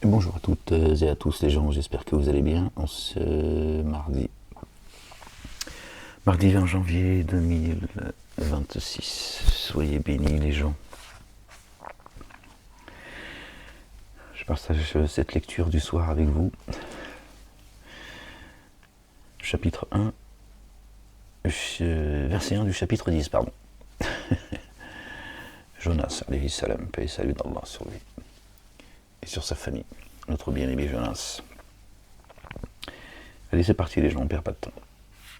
Bonjour à toutes et à tous les gens, j'espère que vous allez bien en ce mardi 20 janvier 2026. Soyez bénis les gens. Je partage cette lecture du soir avec vous. Chapitre 1, verset 1 du chapitre 10, pardon. Jonas, alayhi salam, paix et salut d'Allah sur lui et sur sa famille, notre bien-aimé Jonas. Allez, c'est parti les gens, on ne perd pas de temps.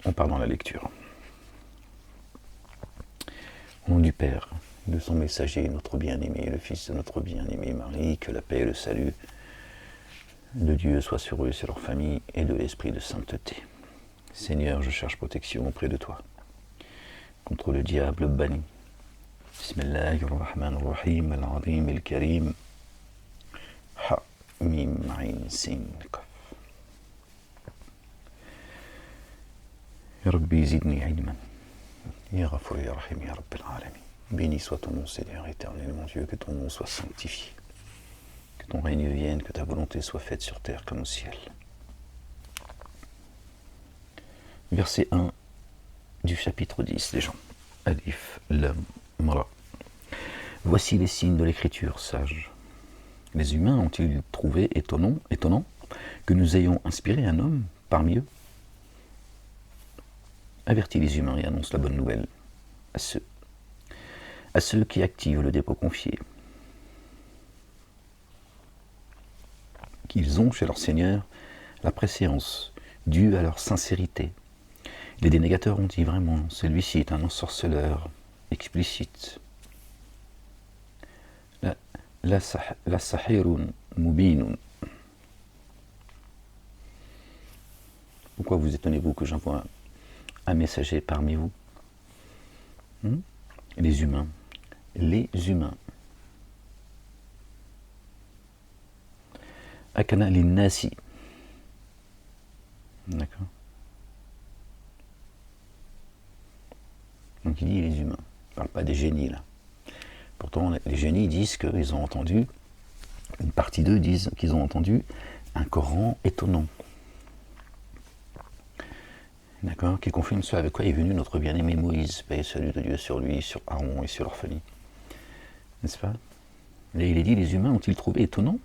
On part dans la lecture. Au nom du Père, de son messager, notre bien-aimé, le Fils de notre bien-aimé Marie, que la paix et le salut de Dieu soient sur eux, sur leur famille, et de l'esprit de sainteté. Seigneur, je cherche protection auprès de toi, contre le diable banni. Bismillahirrahmanirrahim, al-azim, al-karim, ha, mim, ayn, sin, kaf. Ya Rabbi zidni ilman, ya Ghafour, ya Rahim, ya Rabbil alamin. Béni soit ton nom, Seigneur éternel, mon Dieu, que ton nom soit sanctifié, que ton règne vienne, que ta volonté soit faite sur terre comme au ciel. Verset 1 du chapitre 10, les gens. Alif, Lam, Ra. Voici les signes de l'écriture sage. Les humains ont-ils trouvé étonnant que nous ayons inspiré un homme parmi eux? Avertis les humains et annonce la bonne nouvelle à ceux qui activent le dépôt confié, qu'ils ont chez leur Seigneur la préséance due à leur sincérité. Les dénégateurs ont dit vraiment, celui-ci est un ensorceleur explicite. La sahirun mubinun. Pourquoi vous étonnez-vous que j'envoie un messager parmi vous? Les humains. Les humains. Akana linnasi. D'accord. Donc il dit les humains. Il ne parle pas des génies là. Pourtant les génies disent qu'ils ont entendu, une partie d'eux disent qu'ils ont entendu un Coran étonnant. D'accord, qui confirme ce avec quoi est venu notre bien-aimé Moïse, paix et salut de Dieu sur lui, sur Aaron et sur leur famille. N'est-ce pas? Et il est dit, les humains ont-ils trouvé étonnant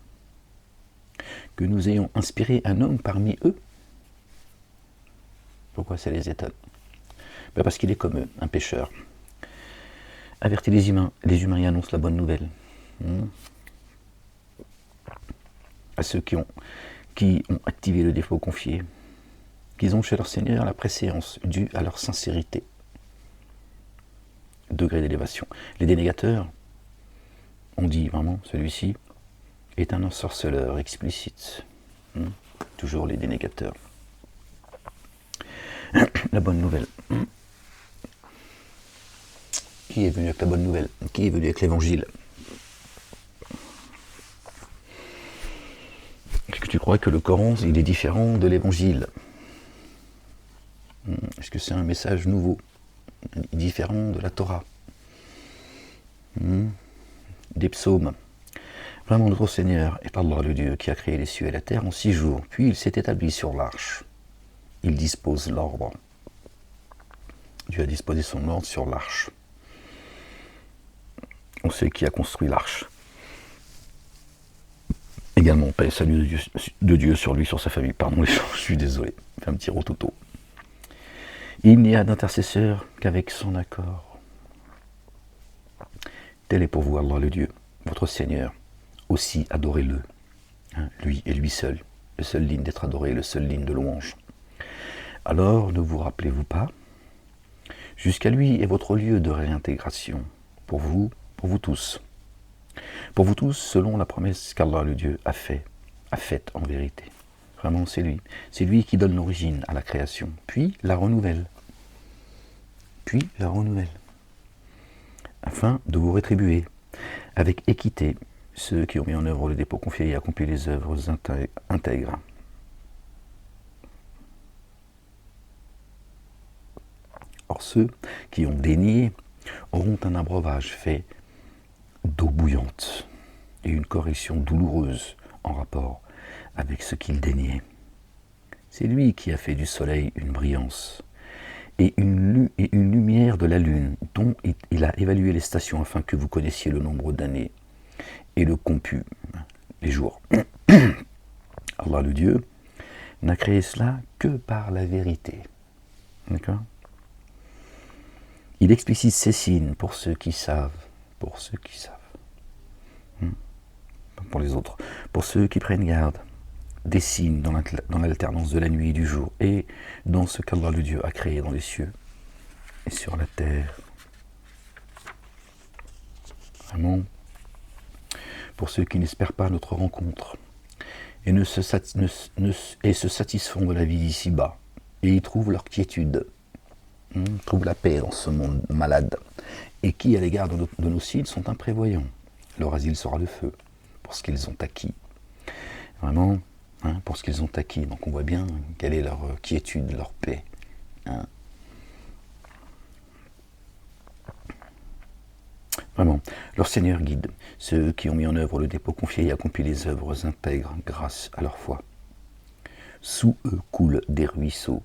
que nous ayons inspiré un homme parmi eux? Pourquoi ça les étonne? Parce qu'il est comme eux, un pécheur. Avertis les humains y annoncent la bonne nouvelle. À ceux qui ont activé le défaut confié, qu'ils ont chez leur Seigneur la préséance due à leur sincérité. Degré d'élévation. Les dénégateurs ont dit vraiment, celui-ci est un ensorceleur explicite. Toujours les dénégateurs. La bonne nouvelle. Qui est venu avec la bonne nouvelle? Qui est venu avec l'évangile? Est-ce que tu crois que le Coran, il est différent de l'évangile? Est-ce que c'est un message nouveau, différent de la Torah, des psaumes? Vraiment, notre Seigneur est Allah, le Dieu qui a créé les cieux et la terre en 6 jours, puis il s'est établi sur l'arche. Il dispose l'ordre. Dieu a disposé son ordre sur l'arche. On sait qui a construit l'arche. Également, paix et salut de Dieu sur lui, sur sa famille. Pardon les gens, je suis désolé, fais un petit rototo. Il n'y a d'intercesseur qu'avec son accord. Tel est pour vous Allah le Dieu, votre Seigneur. Aussi adorez-le, lui et lui seul, le seul digne d'être adoré, le seul digne de louange. Alors ne vous rappelez-vous pas? Jusqu'à lui est votre lieu de réintégration, pour vous tous. Pour vous tous, selon la promesse qu'Allah le Dieu a faite en vérité. Vraiment, c'est lui. C'est lui qui donne l'origine à la création, puis la renouvelle. Afin de vous rétribuer avec équité ceux qui ont mis en œuvre le dépôt confié et accompli les œuvres intègres. Or ceux qui ont dénié auront un abreuvage fait d'eau bouillante et une correction douloureuse en rapport avec ce qu'il daignait. C'est lui qui a fait du soleil une brillance et une lumière de la lune, dont il a évalué les stations afin que vous connaissiez le nombre d'années et le comput, les jours. Allah le Dieu n'a créé cela que par la vérité. D'accord ? Il explicite ces signes pour ceux qui savent, pour ceux qui savent. Pour les autres, pour ceux qui prennent garde, des signes dans l'alternance de la nuit et du jour, et dans ce qu'Allah le Dieu a créé dans les cieux et sur la terre. Vraiment, pour ceux qui n'espèrent pas notre rencontre, et se satisfont de la vie d'ici-bas, et y trouvent leur quiétude, trouvent la paix dans ce monde malade, et qui, à l'égard de nos signes, sont imprévoyants. Leur asile sera le feu, pour ce qu'ils ont acquis. Vraiment, pour ce qu'ils ont acquis. Donc on voit bien quelle est leur quiétude, leur paix. Vraiment, leur Seigneur guide ceux qui ont mis en œuvre le dépôt confié et accompli les œuvres intègres grâce à leur foi. Sous eux coulent des ruisseaux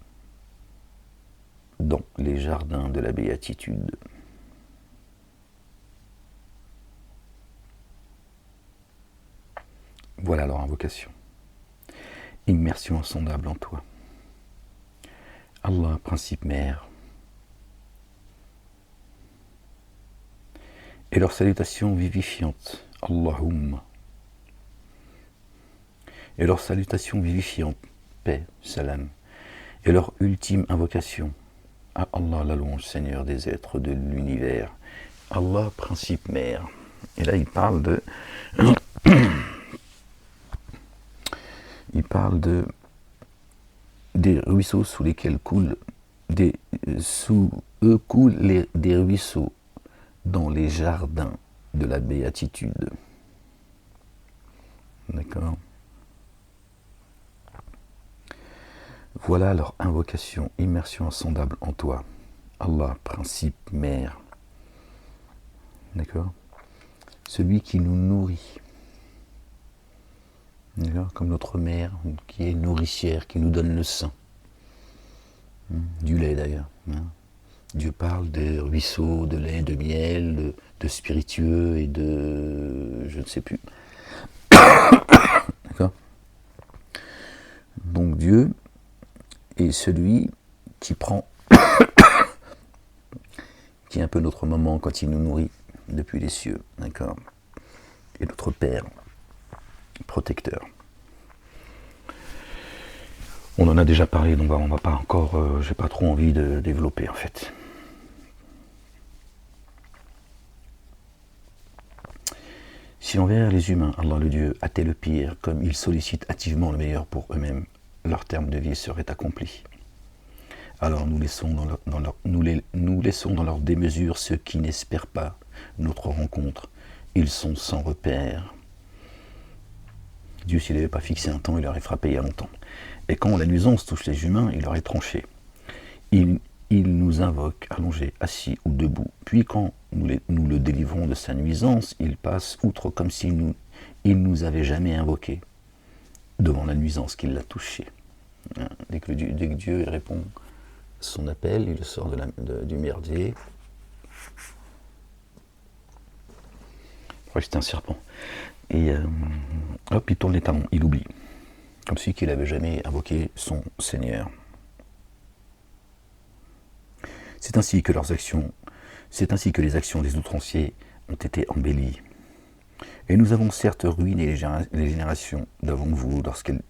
dans les jardins de la béatitude. Voilà leur invocation. Immersion insondable en toi. Allah, principe mère. Et leur salutation vivifiante, Allahumma. Et leur salutation vivifiante, paix, salam. Et leur ultime invocation, à Allah la louange, Seigneur des êtres de l'univers. Allah, principe mère. Et là, il parle de... des ruisseaux sous lesquels coulent... sous eux coulent des ruisseaux dans les jardins de la béatitude. D'accord ? Voilà leur invocation, immersion insondable en toi. Allah, principe, mère. D'accord ? Celui qui nous nourrit. D'accord ? Comme notre mère, qui est nourricière, qui nous donne le sein. Du lait d'ailleurs. Dieu parle de ruisseaux, de lait, de miel, de spiritueux et de... je ne sais plus. D'accord ? Donc Dieu est celui qui prend, qui est un peu notre maman quand il nous nourrit depuis les cieux. D'accord ? Et notre Père, protecteur. On en a déjà parlé, donc on va pas encore... j'ai pas trop envie de développer en fait. Si envers les humains, Allah le Dieu hâtait le pire, comme ils sollicitent hâtivement le meilleur pour eux-mêmes, leur terme de vie serait accompli. Alors nous laissons nous laissons dans leur démesure ceux qui n'espèrent pas notre rencontre. Ils sont sans repère. Dieu, s'il n'avait pas fixé un temps, il aurait frappé il y a longtemps. Et quand la nuisance touche les humains, il aurait tranché. Il nous invoque, allongés, assis ou debout. Puis quand nous le délivrons de sa nuisance, il passe outre comme s'il nous avait jamais invoqué devant la nuisance qui l'a touché. Dès que Dieu répond à son appel, il le sort du merdier. Je crois que c'était un serpent. Et hop, il tourne les talons, il oublie. Comme si qu'il n'avait jamais invoqué son Seigneur. C'est ainsi que les actions des outranciers ont été embellies. Et nous avons certes ruiné les générations d'avant vous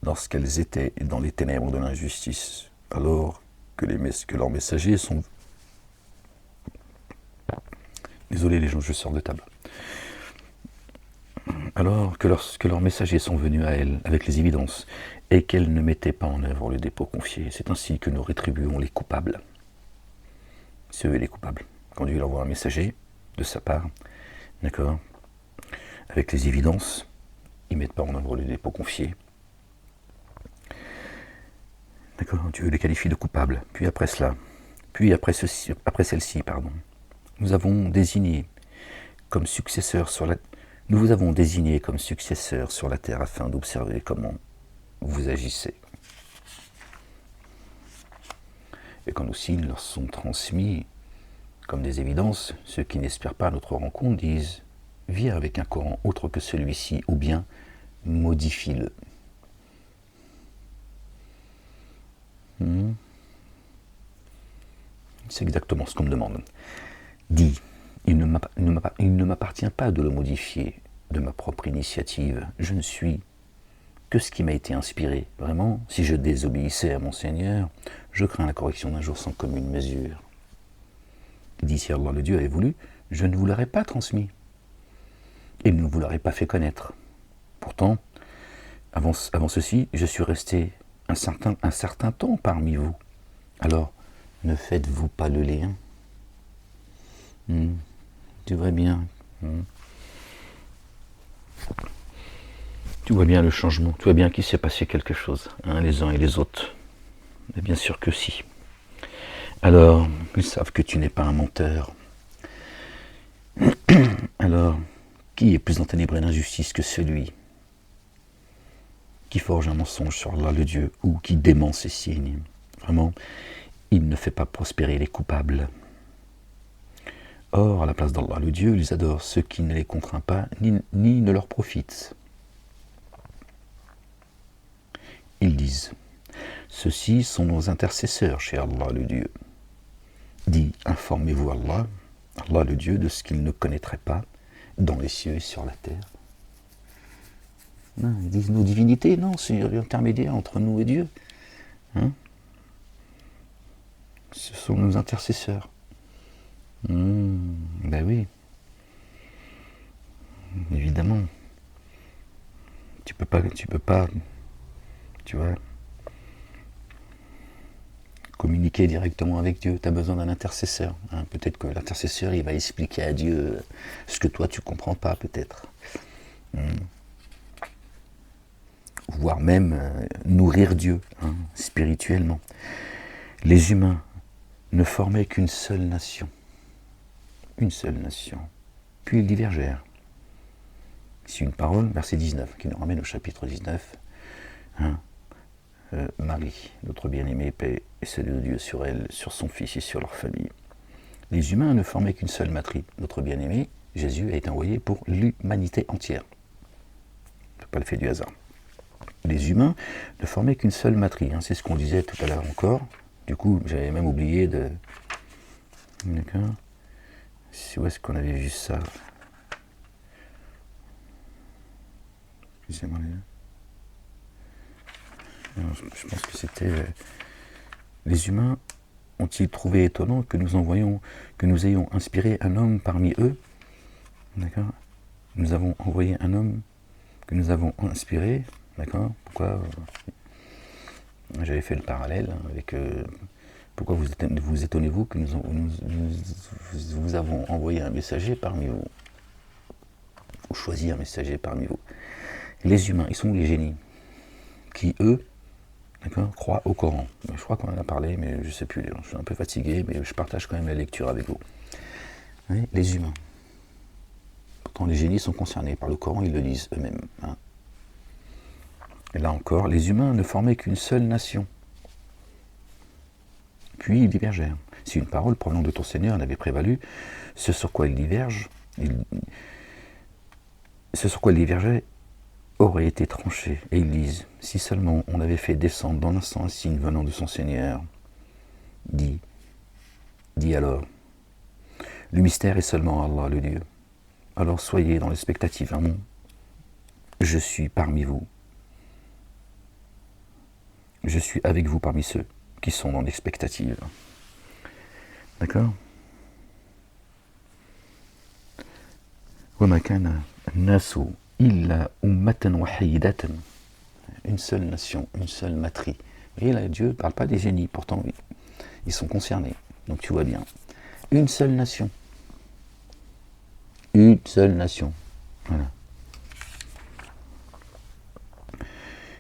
lorsqu'elles étaient dans les ténèbres de l'injustice, alors que leurs messagers sont... Désolé les gens, je sors de table. Alors que lorsque leurs messagers sont venus à elles avec les évidences et qu'elles ne mettaient pas en œuvre le dépôt confié, c'est ainsi que nous rétribuons les coupables. C'est eux les coupables. Quand Dieu leur envoie un messager de sa part, d'accord, avec les évidences, ils ne mettent pas en œuvre le dépôt confié. D'accord, Dieu les qualifie de coupables. Puis après celle-ci, nous avons désigné comme successeurs Nous vous avons désigné comme successeurs sur la terre afin d'observer comment vous agissez. Et quand nos signes leur sont transmis comme des évidences, ceux qui n'espèrent pas notre rencontre disent « Viens avec un Coran autre que celui-ci » ou bien « Modifie-le ». C'est exactement ce qu'on me demande. Dis, il ne m'appartient pas de le modifier de ma propre initiative. Je ne suis que ce qui m'a été inspiré. Vraiment, si je désobéissais à mon Seigneur, je crains la correction d'un jour sans commune mesure. Dis, si Allah le Dieu avait voulu, je ne vous l'aurais pas transmis. Et ne vous l'aurais pas fait connaître. Pourtant, avant ceci, je suis resté un certain temps parmi vous. Alors, ne faites-vous pas le lien? Tu vois bien. Tu vois bien le changement. Tu vois bien qu'il s'est passé quelque chose, les uns et les autres. Mais bien sûr que si. Alors, ils savent que tu n'es pas un menteur. Alors, qui est plus enténébré d'injustice que celui qui forge un mensonge sur Allah le Dieu ou qui dément ses signes? Vraiment, il ne fait pas prospérer les coupables. Or, à la place d'Allah le Dieu, ils adorent ceux qui ne les contraint pas ni ne leur profitent. Ils disent, ceux-ci sont nos intercesseurs chez Allah le Dieu. Dis, informez-vous Allah le Dieu, de ce qu'il ne connaîtrait pas dans les cieux et sur la terre. Non, ils disent nos divinités, non, c'est l'intermédiaire entre nous et Dieu. Ce sont nos intercesseurs. Ben oui. Évidemment. Tu peux pas, tu vois, communiquer directement avec Dieu. Tu as besoin d'un intercesseur. Peut-être que l'intercesseur, il va expliquer à Dieu ce que toi, tu comprends pas, peut-être. Voire même nourrir Dieu, spirituellement. Les humains ne formaient qu'une seule nation. Une seule nation. Puis ils divergèrent. C'est une parole, verset 19, qui nous ramène au chapitre 19. Marie, notre bien-aimée, paix et salut de Dieu sur elle, sur son fils et sur leur famille. Les humains ne formaient qu'une seule matrice. Notre bien-aimé, Jésus, a été envoyé pour l'humanité entière. Ce n'est pas le fait du hasard. Les humains ne formaient qu'une seule matrice. C'est ce qu'on disait tout à l'heure encore. Du coup, j'avais même oublié de... D'accord. Où est-ce qu'on avait vu ça? Excusez-moi. Je pense que c'était... Les humains ont-ils trouvé étonnant que nous ayons inspiré un homme parmi eux? D'accord. Nous avons envoyé un homme que nous avons inspiré. D'accord. Pourquoi j'avais fait le parallèle avec... pourquoi vous étonnez-vous que nous avons envoyé un messager parmi vous? Ou choisi un messager parmi vous? Les humains, ils sont les génies, qui eux, d'accord, croient au Coran. Je crois qu'on en a parlé, mais je ne sais plus, je suis un peu fatigué, mais je partage quand même la lecture avec vous. Oui, les humains. Pourtant, les génies sont concernés par le Coran, ils le disent eux-mêmes. Et là encore, les humains ne formaient qu'une seule nation. Puis ils divergèrent. Si une parole provenant de ton Seigneur n'avait prévalu, ce sur quoi ils divergeaient aurait été tranché. Et ils disent, si seulement on avait fait descendre dans l'instant un signe venant de son Seigneur, dis alors, le mystère est seulement Allah le Dieu. Alors soyez dans l'expectative. Je suis parmi vous. Je suis avec vous parmi ceux qui sont dans l'expectative. D'accord? Une seule nation, une seule matrice. Et là, Dieu ne parle pas des génies, pourtant ils sont concernés. Donc tu vois bien. Une seule nation. Une seule nation. Voilà.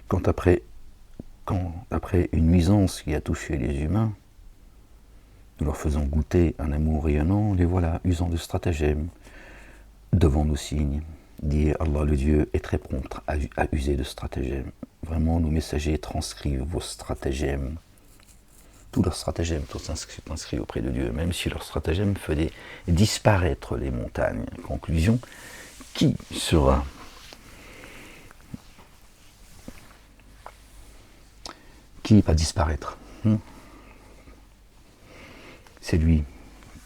Quand après une nuisance qui a touché les humains, nous leur faisons goûter un amour rayonnant, les voilà usant de stratagèmes devant nos signes. dit Allah le Dieu est très prompt à user de stratagèmes. Vraiment, nos messagers transcrivent vos stratagèmes. Tous leurs stratagèmes sont inscrits auprès de Dieu, même si leurs stratagèmes faisaient disparaître les montagnes. Conclusion, qui va disparaître? C'est lui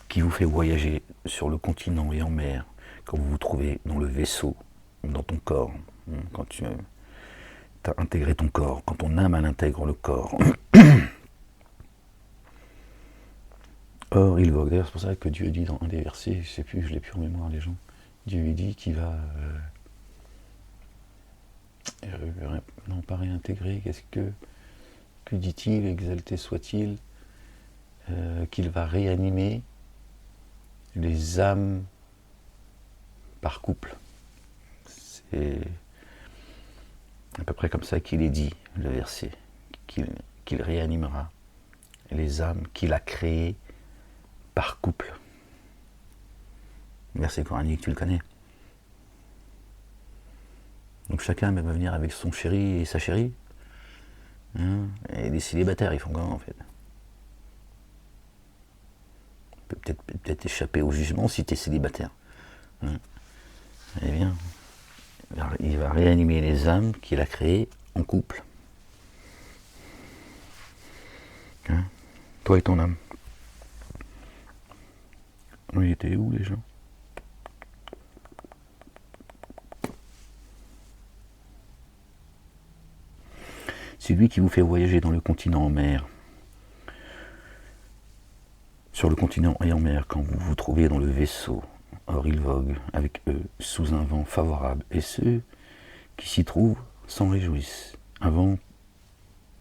qui vous fait voyager sur le continent et en mer, quand vous vous trouvez dans le vaisseau, dans ton corps, quand tu as intégré ton corps, quand ton âme intègre le corps. Or, il vogue. D'ailleurs, c'est pour ça que Dieu dit dans un des versets, je sais plus, je l'ai plus en mémoire les gens, Dieu lui dit qu'il va non pas réintégrer, que dit-il, exalté soit-il, qu'il va réanimer les âmes par couple. C'est à peu près comme ça qu'il est dit, le verset, qu'il réanimera les âmes qu'il a créées par couple. Le verset coranique, tu le connais. Donc chacun va venir avec son chéri et sa chérie. Et les célibataires, ils font comment en fait? Peut-être échapper au jugement si tu es célibataire. Eh bien, il va réanimer les âmes qu'il a créées en couple. Toi et ton âme. On y était où les gens? C'est lui qui vous fait voyager dans le continent en mer. Sur le continent et en mer, quand vous vous trouvez dans le vaisseau, or il vogue avec eux sous un vent favorable, et ceux qui s'y trouvent s'en réjouissent. Un vent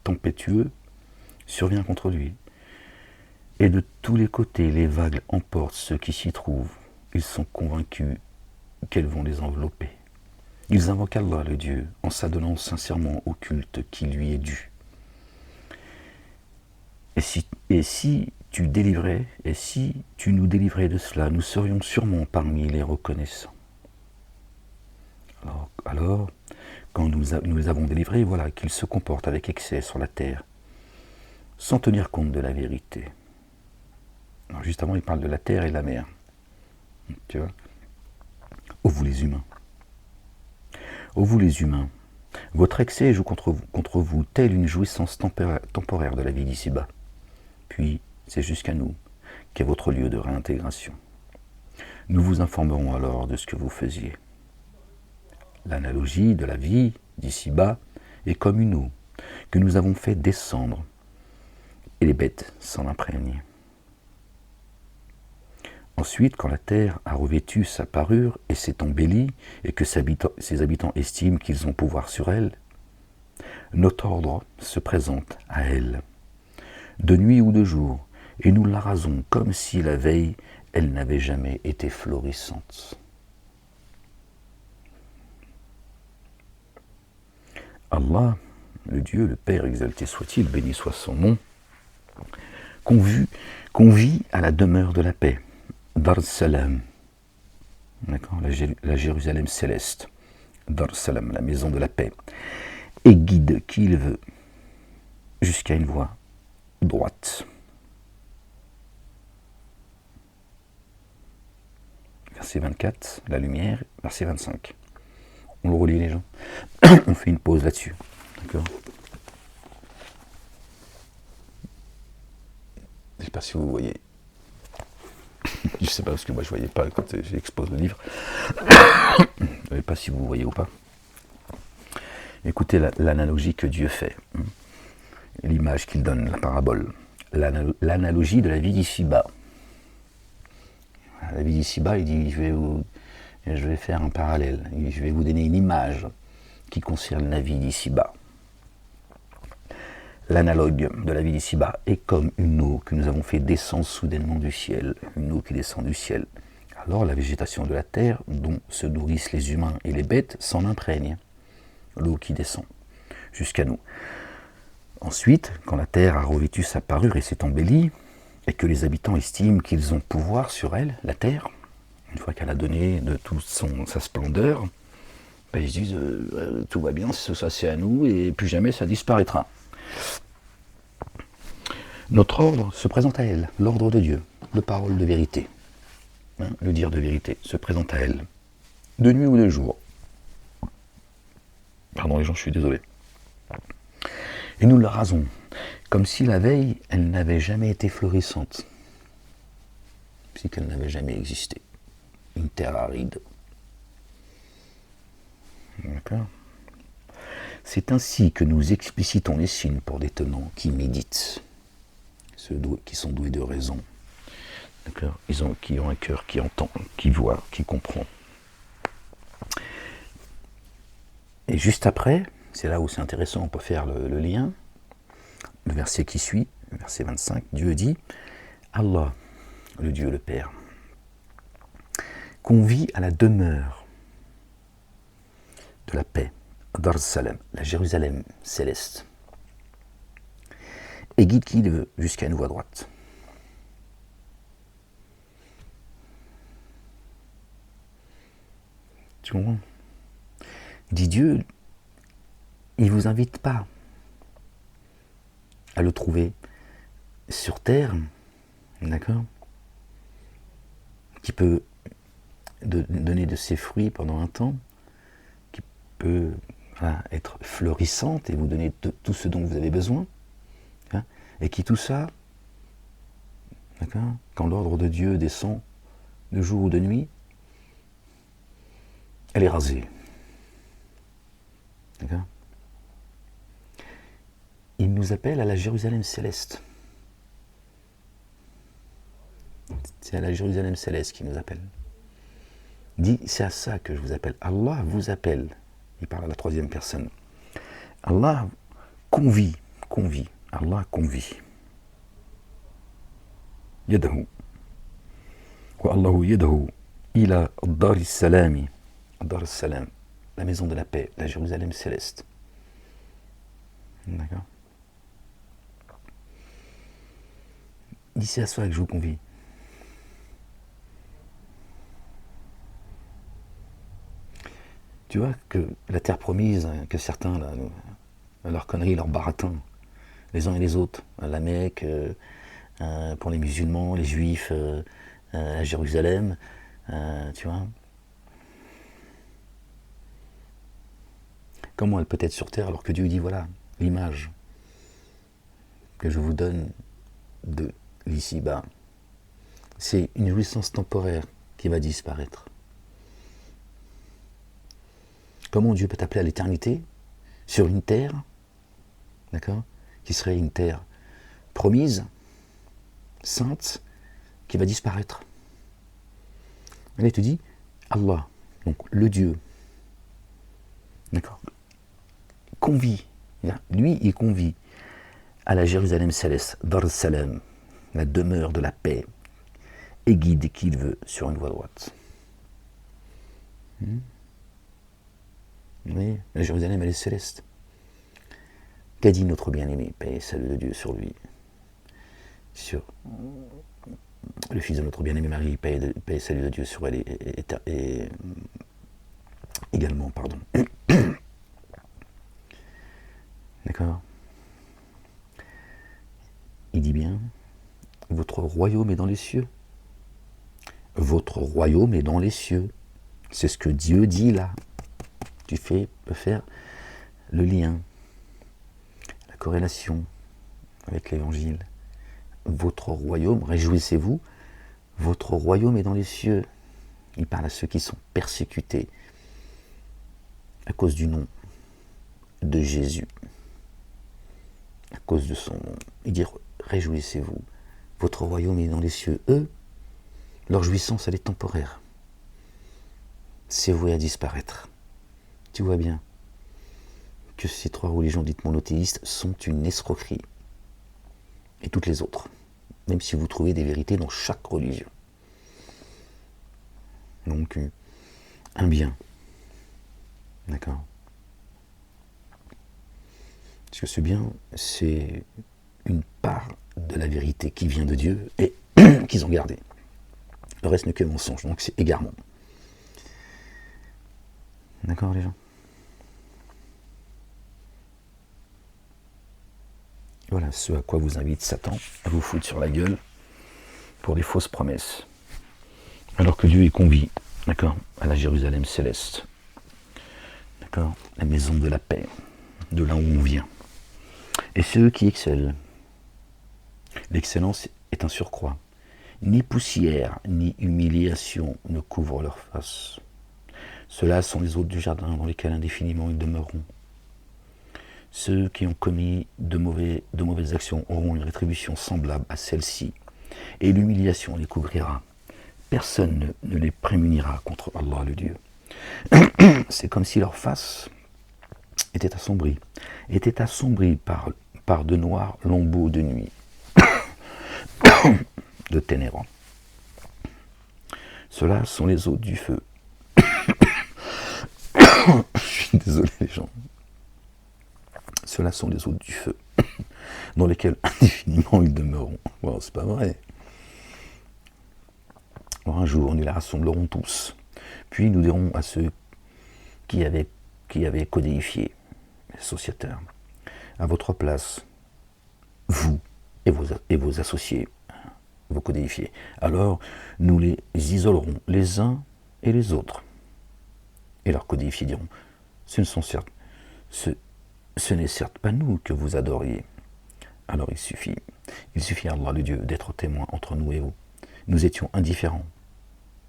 tempétueux survient contre lui, et de tous les côtés les vagues emportent ceux qui s'y trouvent. Ils sont convaincus qu'elles vont les envelopper. Ils invoquent Allah le Dieu en s'adonnant sincèrement au culte qui lui est dû. Et si tu nous délivrais de cela, nous serions sûrement parmi les reconnaissants. Alors quand nous les avons délivrés, voilà qu'ils se comportent avec excès sur la terre, sans tenir compte de la vérité. Alors juste avant, il parle de la terre et de la mer. Tu vois? Ô vous les humains. Ô vous les humains, votre excès joue contre vous, telle une jouissance temporaire de la vie d'ici-bas. Puis, c'est jusqu'à nous qu'est votre lieu de réintégration. Nous vous informerons alors de ce que vous faisiez. L'analogie de la vie d'ici-bas est comme une eau que nous avons fait descendre, et les bêtes s'en imprègnent. Ensuite, quand la terre a revêtu sa parure et s'est embellie, et que ses habitants estiment qu'ils ont pouvoir sur elle, notre ordre se présente à elle, de nuit ou de jour, et nous l'arasons comme si la veille, elle n'avait jamais été florissante. Allah, le Dieu, le Père exalté soit-il, béni soit son nom, convie à la demeure de la paix, Dar Salam, d'accord, la Jérusalem céleste, Dar Salam, la maison de la paix, et guide qui il veut jusqu'à une voie droite. Verset 24, la lumière, verset 25. On le relit les gens. On fait une pause là-dessus. D'accord? Je ne sais pas si vous voyez. Je ne sais pas parce que moi je ne voyais pas quand j'expose le livre. Je ne sais pas si vous voyez ou pas. Écoutez l'analogie que Dieu fait. L'image qu'il donne, la parabole. L'analogie de la vie d'ici-bas. La vie d'ici-bas, il dit, je vais faire un parallèle. Je vais vous donner une image qui concerne la vie d'ici-bas. L'analogue de la vie d'ici-bas est comme une eau que nous avons fait descendre soudainement du ciel, une eau qui descend du ciel. Alors la végétation de la terre, dont se nourrissent les humains et les bêtes, s'en imprègne, l'eau qui descend jusqu'à nous. Ensuite, quand la terre a revêtu sa parure et s'est embellie, et que les habitants estiment qu'ils ont pouvoir sur elle, la terre, une fois qu'elle a donné de toute sa splendeur, Ben, ils se disent tout va bien, ça c'est à nous et plus jamais ça disparaîtra. Notre ordre se présente à elle, l'ordre de Dieu, de parole de vérité. Hein, le dire de vérité se présente à elle, de nuit ou de jour. Pardon les gens, je suis désolé. Et nous la rasons, comme si la veille, elle n'avait jamais été florissante, si qu'elle n'avait jamais existé. Une terre aride. D'accord. C'est ainsi que nous explicitons les signes pour des tenants qui méditent, ceux qui sont doués de raison, d'accord, qui ont un cœur qui entend, qui voit, qui comprend. Et juste après, c'est là où c'est intéressant, on peut faire le lien, le verset qui suit, le verset 25, Dieu dit « Allah, le Dieu, le Père, convie à la demeure de la paix, Dar Salam, la Jérusalem céleste, et guide qui le veut jusqu'à une voie droite. » Tu comprends? Dit Dieu, il ne vous invite pas à le trouver sur terre, d'accord, qui peut donner de ses fruits pendant un temps, qui peut être florissante et vous donner tout ce dont vous avez besoin, hein, et qui tout ça, d'accord, quand l'ordre de Dieu descend de jour ou de nuit, elle est rasée. D'accord ? Il nous appelle à la Jérusalem céleste. C'est à la Jérusalem céleste qu'il nous appelle. Il dit, c'est à ça que je vous appelle. Allah vous appelle. Il parle à la troisième personne. Allah convie. Allah convie. Yadahu. Wa Allahu yadahu ila Dar salami. Dar salam. La maison de la paix, la Jérusalem céleste. D'accord. Il dit, c'est à ça que je vous convie. Tu vois que la terre promise, que certains, là, leurs conneries, leurs baratins, les uns et les autres, la Mecque, pour les musulmans, les juifs, à Jérusalem, tu vois. Comment elle peut être sur terre alors que Dieu dit, voilà, l'image que je vous donne de l'ici-bas, c'est une jouissance temporaire qui va disparaître. Comment Dieu peut t'appeler à l'éternité sur une terre, d'accord, qui serait une terre promise, sainte, qui va disparaître. Et là, il te dit, Allah, donc le Dieu, d'accord, convie, lui, il convie à la Jérusalem céleste, Dar Salam, la demeure de la paix, et guide qui il veut sur une voie droite. Oui, la Jérusalem, elle est céleste. Qu'a dit notre bien-aimé, paix et salut de Dieu sur lui, sur le fils de notre bien-aimé Marie, paix et salut de Dieu sur elle, et également, pardon. D'accord. Il dit bien, votre royaume est dans les cieux. Votre royaume est dans les cieux. C'est ce que Dieu dit là. Tu peux faire le lien, la corrélation avec l'évangile. Votre royaume, réjouissez-vous, votre royaume est dans les cieux. Il parle à ceux qui sont persécutés à cause du nom de Jésus, à cause de son nom. Il dit, réjouissez-vous, votre royaume est dans les cieux. Eux, leur jouissance, elle est temporaire. C'est voué à disparaître. Tu vois bien que ces trois religions dites monothéistes sont une escroquerie. Et toutes les autres. Même si vous trouvez des vérités dans chaque religion. Donc, un bien. D'accord. Parce que ce bien, c'est une part de la vérité qui vient de Dieu et qu'ils ont gardée. Le reste n'est que mensonge, donc c'est égarement. D'accord les gens ? Voilà ce à quoi vous invite Satan, à vous foutre sur la gueule pour des fausses promesses. Alors que Dieu est convié, d'accord, à la Jérusalem céleste, d'accord, la maison de la paix, de là où on vient. Et c'est eux qui excellent. L'excellence est un surcroît. Ni poussière, ni humiliation ne couvrent leur face. Ceux-là sont les hôtes du jardin dans lesquels indéfiniment ils demeureront. Ceux qui ont commis de mauvaises actions auront une rétribution semblable à celle-ci, et l'humiliation les couvrira. Personne ne les prémunira contre Allah le Dieu. C'est comme si leur face était assombrie par de noirs lambeaux de nuit, de ténèbres. Ceux-là sont les hôtes du feu. Je suis désolé les gens. Ceux-là sont les hôtes du feu, dans lesquels indéfiniment ils demeureront. Bon, c'est pas vrai. Alors un jour, nous les rassemblerons tous. Puis nous dirons à ceux qui avaient codéifié, les sociétaires, à votre place, vous et vos associés, vos codéifiés. Alors nous les isolerons les uns et les autres. Et leurs codéifiés diront, ce n'est certes pas nous que vous adoriez. Alors il suffit à Allah le Dieu d'être témoin entre nous et vous. Nous étions indifférents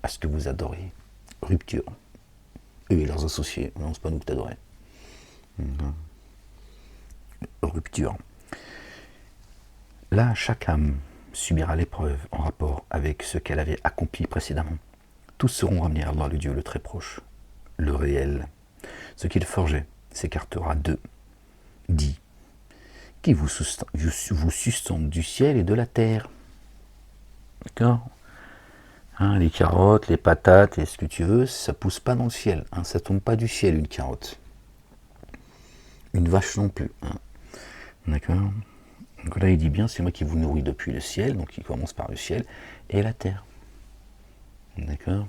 à ce que vous adoriez. Rupture. Eux et leurs associés, non, c'est pas nous que t'adorais. Rupture. Là, chaque âme subira l'épreuve en rapport avec ce qu'elle avait accompli précédemment. Tous seront ramenés à Allah le Dieu le très proche. Le réel. Ce qu'il forgeait s'écartera d'eux. Dit, qui vous sustente du ciel et de la terre. D'accord, hein, les carottes, les patates, et ce que tu veux, ça pousse pas dans le ciel. Hein, ça tombe pas du ciel, une carotte. Une vache non plus. Hein. D'accord. Donc là, il dit bien, c'est moi qui vous nourris depuis le ciel, donc il commence par le ciel et la terre. D'accord.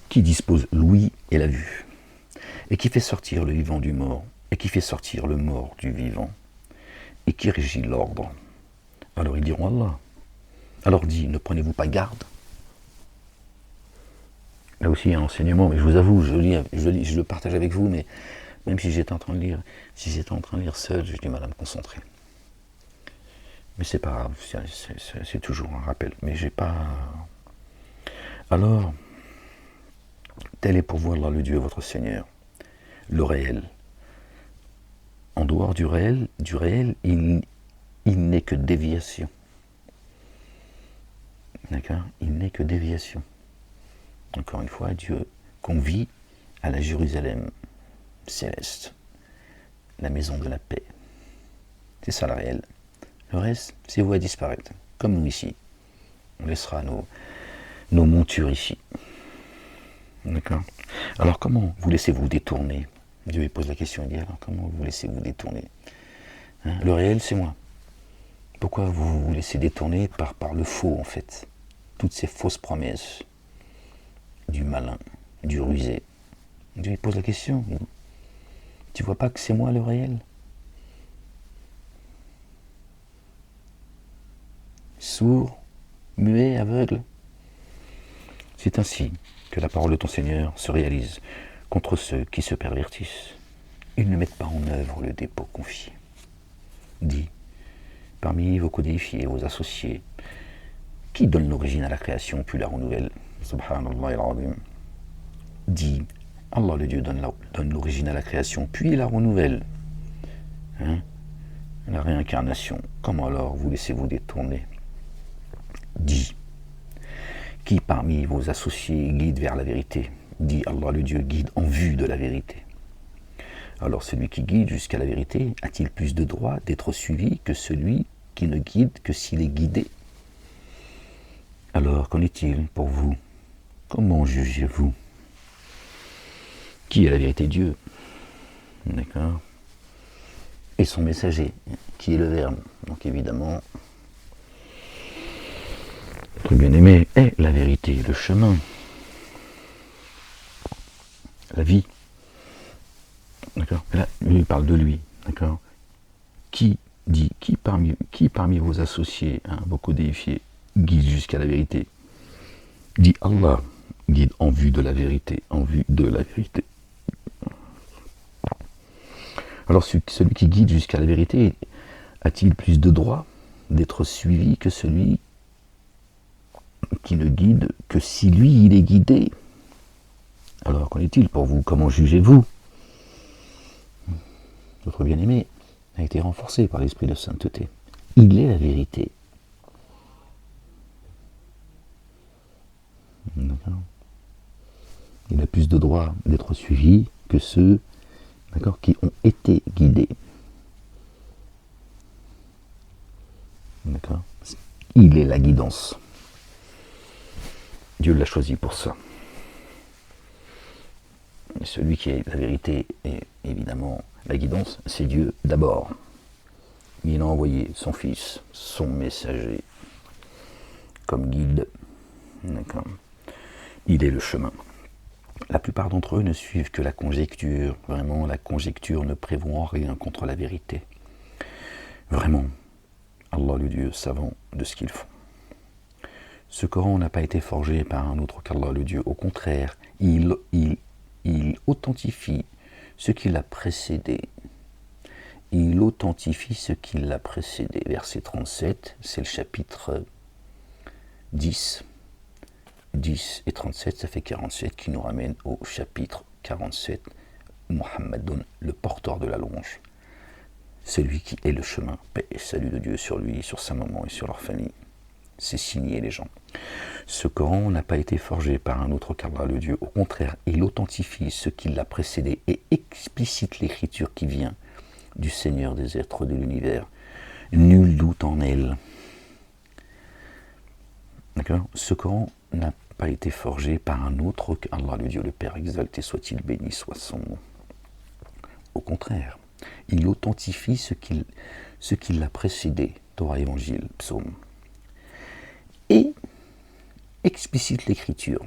Qui dispose l'ouïe et la vue, et qui fait sortir le vivant du mort, et qui fait sortir le mort du vivant, et qui régit l'ordre. Alors ils diront Allah. Alors dit, ne prenez-vous pas garde. Là aussi il y a un enseignement, mais je vous avoue, je le partage avec vous, mais même si j'étais en train de lire, seul, j'ai du mal à me concentrer. Mais c'est pas grave, c'est toujours un rappel. Mais j'ai pas. Alors, tel est pour vous Allah le Dieu, votre Seigneur, le réel. En dehors du réel, il n'est que déviation. D'accord ? Il n'est que déviation. Encore une fois, Dieu convie à la Jérusalem céleste, la maison de la paix. C'est ça le réel. Le reste, c'est voué à disparaître, comme nous ici. On laissera nos montures ici. D'accord. Alors comment vous laissez-vous détourner ? Dieu pose la question, il dit alors comment vous laissez-vous détourner ? Hein, le réel, c'est moi. Pourquoi vous vous laissez détourner par le faux, en fait ? Toutes ces fausses promesses du malin, du rusé. Dieu pose la question. Tu vois pas que c'est moi le réel ? Sourd, muet, aveugle. C'est ainsi que la parole de ton Seigneur se réalise contre ceux qui se pervertissent. Ils ne mettent pas en œuvre le dépôt confié. Dis, parmi vos codéifiés, vos associés, qui donne l'origine à la création puis la renouvelle ? Subhanallah al-Azim. Dis, Allah le Dieu donne l'origine à la création puis la renouvelle. Hein ? La réincarnation. Comment alors vous laissez-vous détourner ? Dis, qui parmi vos associés guide vers la vérité ? Dit Allah le Dieu guide en vue de la vérité. Alors celui qui guide jusqu'à la vérité a-t-il plus de droit d'être suivi que celui qui ne guide que s'il est guidé ? Alors qu'en est-il pour vous ? Comment jugez-vous ? Qui est la vérité ? Dieu. D'accord ? Et son messager, qui est le Verbe. Donc évidemment, Notre bien-aimé est la vérité, le chemin, la vie. D'accord. Et là, il parle de lui. D'accord. Qui parmi vos associés, vos codéifiés, guide jusqu'à la vérité? Dit Allah, guide en vue de la vérité, en vue de la vérité. Alors celui qui guide jusqu'à la vérité a-t-il plus de droit d'être suivi que celui qui ne guide que si lui il est guidé? Alors qu'en est-il pour vous? Comment jugez-vous? Notre bien-aimé a été renforcé par l'esprit de sainteté. Il est la vérité. D'accord. Il a plus de droit d'être suivi que ceux, d'accord, qui ont été guidés. D'accord. Il est la guidance. Dieu l'a choisi pour ça. Et celui qui est la vérité et évidemment la guidance, c'est Dieu d'abord. Il a envoyé son Fils, son messager, comme guide. D'accord. Il est le chemin. La plupart d'entre eux ne suivent que la conjecture. Vraiment, la conjecture ne prévaut en rien contre la vérité. Vraiment, Allah le Dieu savant de ce qu'ils font. Ce Coran n'a pas été forgé par un autre qu'Allah le Dieu. Au contraire, il authentifie ce qui l'a précédé. Il authentifie ce qui l'a précédé. Verset 37, c'est le chapitre 10. 10 et 37, ça fait 47, qui nous ramène au chapitre 47. Muhammadun, le porteur de la louange. Celui qui est le chemin. Paix et salut de Dieu sur lui, sur sa maman et sur leur famille. C'est signé les gens. Ce Coran n'a pas été forgé par un autre qu'Allah le Dieu. Au contraire, il authentifie ce qui l'a précédé et explicite l'écriture qui vient du Seigneur des êtres de l'univers. Nul doute en elle. D'accord. Ce Coran n'a pas été forgé par un autre qu'Allah le Dieu, le Père exalté soit-il, béni soit son nom. Au contraire, il authentifie ce qui l'a précédé, Torah, Évangile, Psaume, et explicite l'écriture.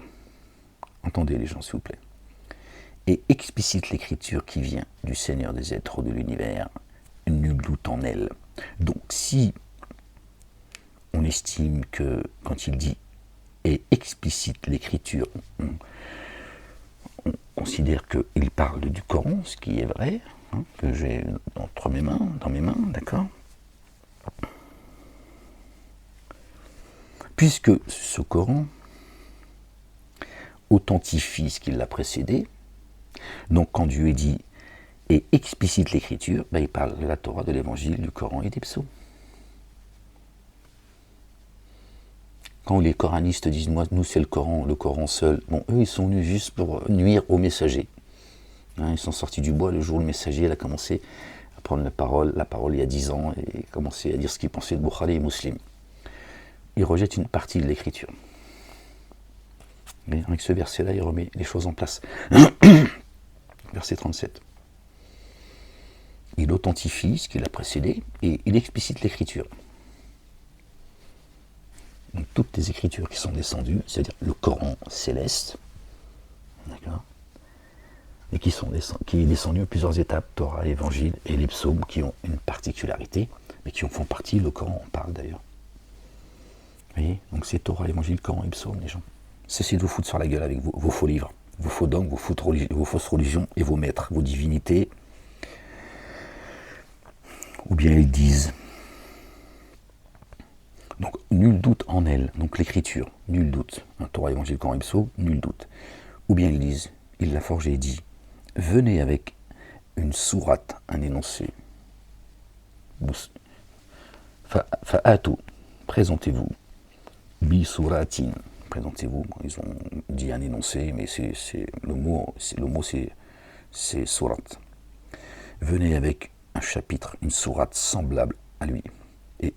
Entendez les gens, s'il vous plaît. Et explicite l'écriture qui vient du Seigneur des êtres de l'univers, nul doute en elle. Donc si on estime que quand il dit et explicite l'écriture, on considère qu'il parle du Coran, ce qui est vrai, que j'ai dans mes mains, d'accord. Puisque ce Coran authentifie ce qui l'a précédé, donc quand Dieu dit et explicite l'écriture, il parle de la Torah, de l'Évangile, du Coran et des psaumes. Quand les coranistes disent nous c'est le Coran seul, bon, eux ils sont venus juste pour nuire aux messagers. Ils sont sortis du bois le jour où le messager a commencé à prendre la parole il y a 10 ans, et commencé à dire ce qu'il pensait de Bukhari et Muslim. Il rejette une partie de l'écriture. Mais avec ce verset-là, il remet les choses en place. Verset 37. Il authentifie ce qui l'a précédé et il explicite l'écriture. Donc toutes les écritures qui sont descendues, c'est-à-dire le Coran céleste, d'accord, et qui est descendu à plusieurs étapes, Torah, Évangile et les psaumes qui ont une particularité, mais qui en font partie, le Coran en parle d'ailleurs. Vous voyez, donc c'est Torah, Évangile, Coran et psaumes, les gens. Cessez de vous foutre sur la gueule avec vos faux livres, vos faux dogmes, vos fausses religions et vos maîtres, vos divinités. Ou bien ils disent. Donc nul doute en elle, donc l'écriture, nul doute. Torah, Évangile, Coran et psaumes, nul doute. Ou bien ils disent, il l'a forgé et dit, venez avec une sourate, un énoncé. Fa'atu, présentez-vous. Bi suratin, présentez-vous. Ils ont dit un énoncé, mais le mot c'est sourate. Venez avec un chapitre, une sourate semblable à lui, et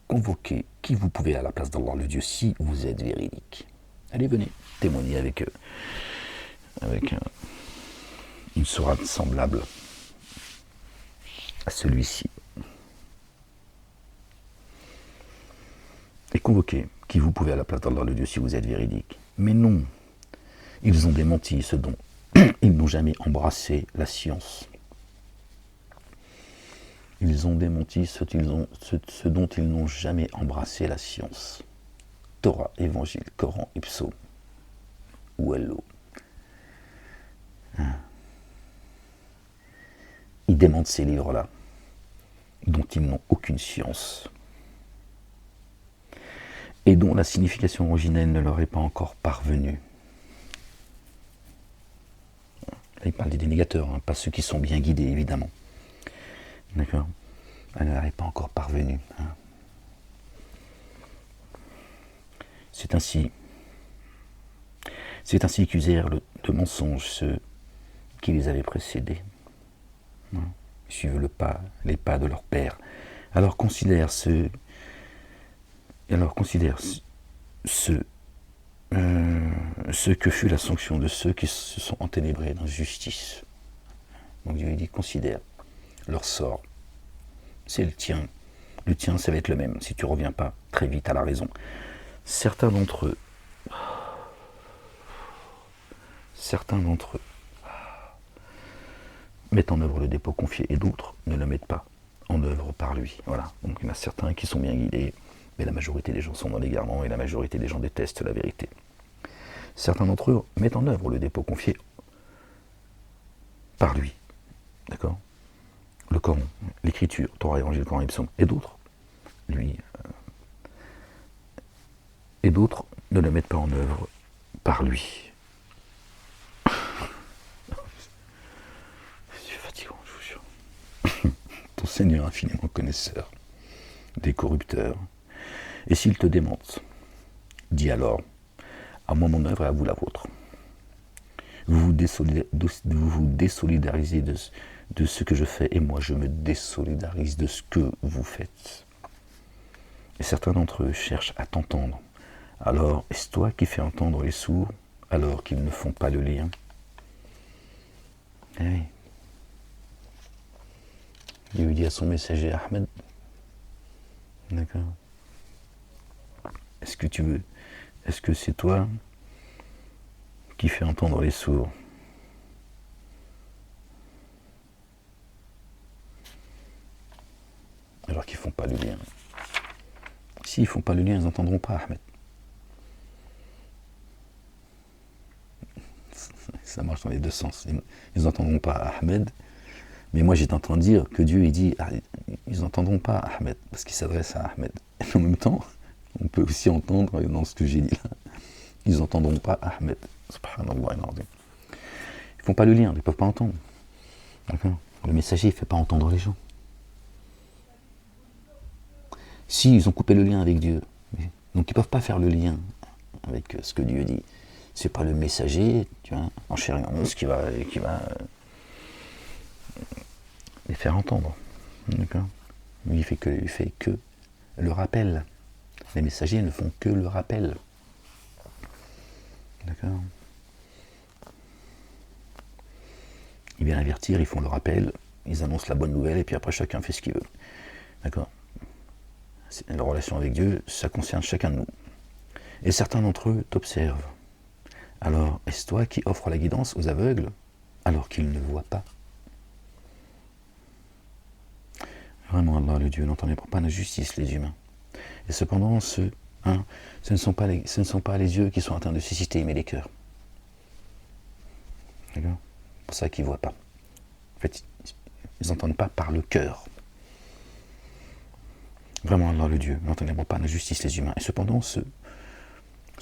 convoquez qui vous pouvez à la place d'Allah le Dieu si vous êtes véridique. Allez, venez, témoignez avec une sourate semblable à celui-ci. Et convoquez qui vous pouvez à la place d'Allah le Dieu si vous êtes véridique. Mais non, ils ont démenti ce dont ils n'ont jamais embrassé la science. Ils ont démenti ce dont ils n'ont jamais embrassé la science. Torah, Évangile, Coran, Ipso, ou Hello. Ils démentent ces livres-là, dont ils n'ont aucune science, et dont la signification originelle ne leur est pas encore parvenue. Là, il parle des dénégateurs, hein, pas ceux qui sont bien guidés, évidemment. D'accord ? Elle ne leur est pas encore parvenue. Hein. C'est ainsi qu'usèrent de mensonges ceux qui les avaient précédés. Hein. Ils suivent les pas de leur père. Alors considère ce que fut la sanction de ceux qui se sont enténébrés dans justice. Donc Dieu dit, considère leur sort. C'est le tien. Le tien, ça va être le même, si tu ne reviens pas très vite à la raison. Certains d'entre eux mettent en œuvre le dépôt confié et d'autres ne le mettent pas en œuvre par lui. Voilà. Donc il y en a certains qui sont bien guidés, mais la majorité des gens sont dans l'égarement et la majorité des gens détestent la vérité. Certains d'entre eux mettent en œuvre le dépôt confié par lui. D'accord ? Le Coran, l'écriture, Torah, Évangile, Coran, Ipsum, et d'autres, et d'autres ne le mettent pas en œuvre par lui. C'est fatigant, je vous jure. Ton Seigneur infiniment connaisseur des corrupteurs. Et s'ils te démentent, dis alors, à moi mon œuvre et à vous la vôtre. Vous vous désolidarisez de ce que je fais et moi je me désolidarise de ce que vous faites. Et certains d'entre eux cherchent à t'entendre. Alors, est-ce toi qui fais entendre les sourds alors qu'ils ne font pas le lien? Eh oui. Il lui dit à son messager Ahmed, d'accord, est-ce que c'est toi qui fais entendre les sourds? Alors qu'ils ne font pas le lien. S'ils ne font pas le lien, ils n'entendront pas Ahmed. Ça marche dans les deux sens. Ils n'entendront pas Ahmed, mais moi j'ai entendu dire que Dieu il dit ils n'entendront pas Ahmed, parce qu'il s'adresse à Ahmed. Et en même temps, on peut aussi entendre dans ce que j'ai dit là, ils n'entendront pas Ahmed. Subhanallah. Ils ne font pas le lien, ils ne peuvent pas entendre. D'accord ? Le messager il ne fait pas entendre les gens. Si, ils ont coupé le lien avec Dieu. Donc ils ne peuvent pas faire le lien avec ce que Dieu dit. C'est pas le messager, tu vois, en chair et en os qui va les faire entendre. D'accord ? Lui, il fait que le rappel. Les messagers ne font que le rappel. D'accord ? Ils viennent avertir, ils font le rappel, ils annoncent la bonne nouvelle, et puis après chacun fait ce qu'il veut. D'accord ? La relation avec Dieu, ça concerne chacun de nous. Et certains d'entre eux t'observent. Alors, est-ce toi qui offres la guidance aux aveugles alors qu'ils ne voient pas? Vraiment, Allah, le Dieu, n'entendez pas la justice, les humains. Et cependant, ce ne sont pas les yeux qui sont atteints de cécité, mais les cœurs. D'accord ? C'est pour ça qu'ils ne voient pas. En fait, ils n'entendent pas par le cœur. Vraiment, Allah, le Dieu, n'entendez pas la justice, les humains. Et cependant, ce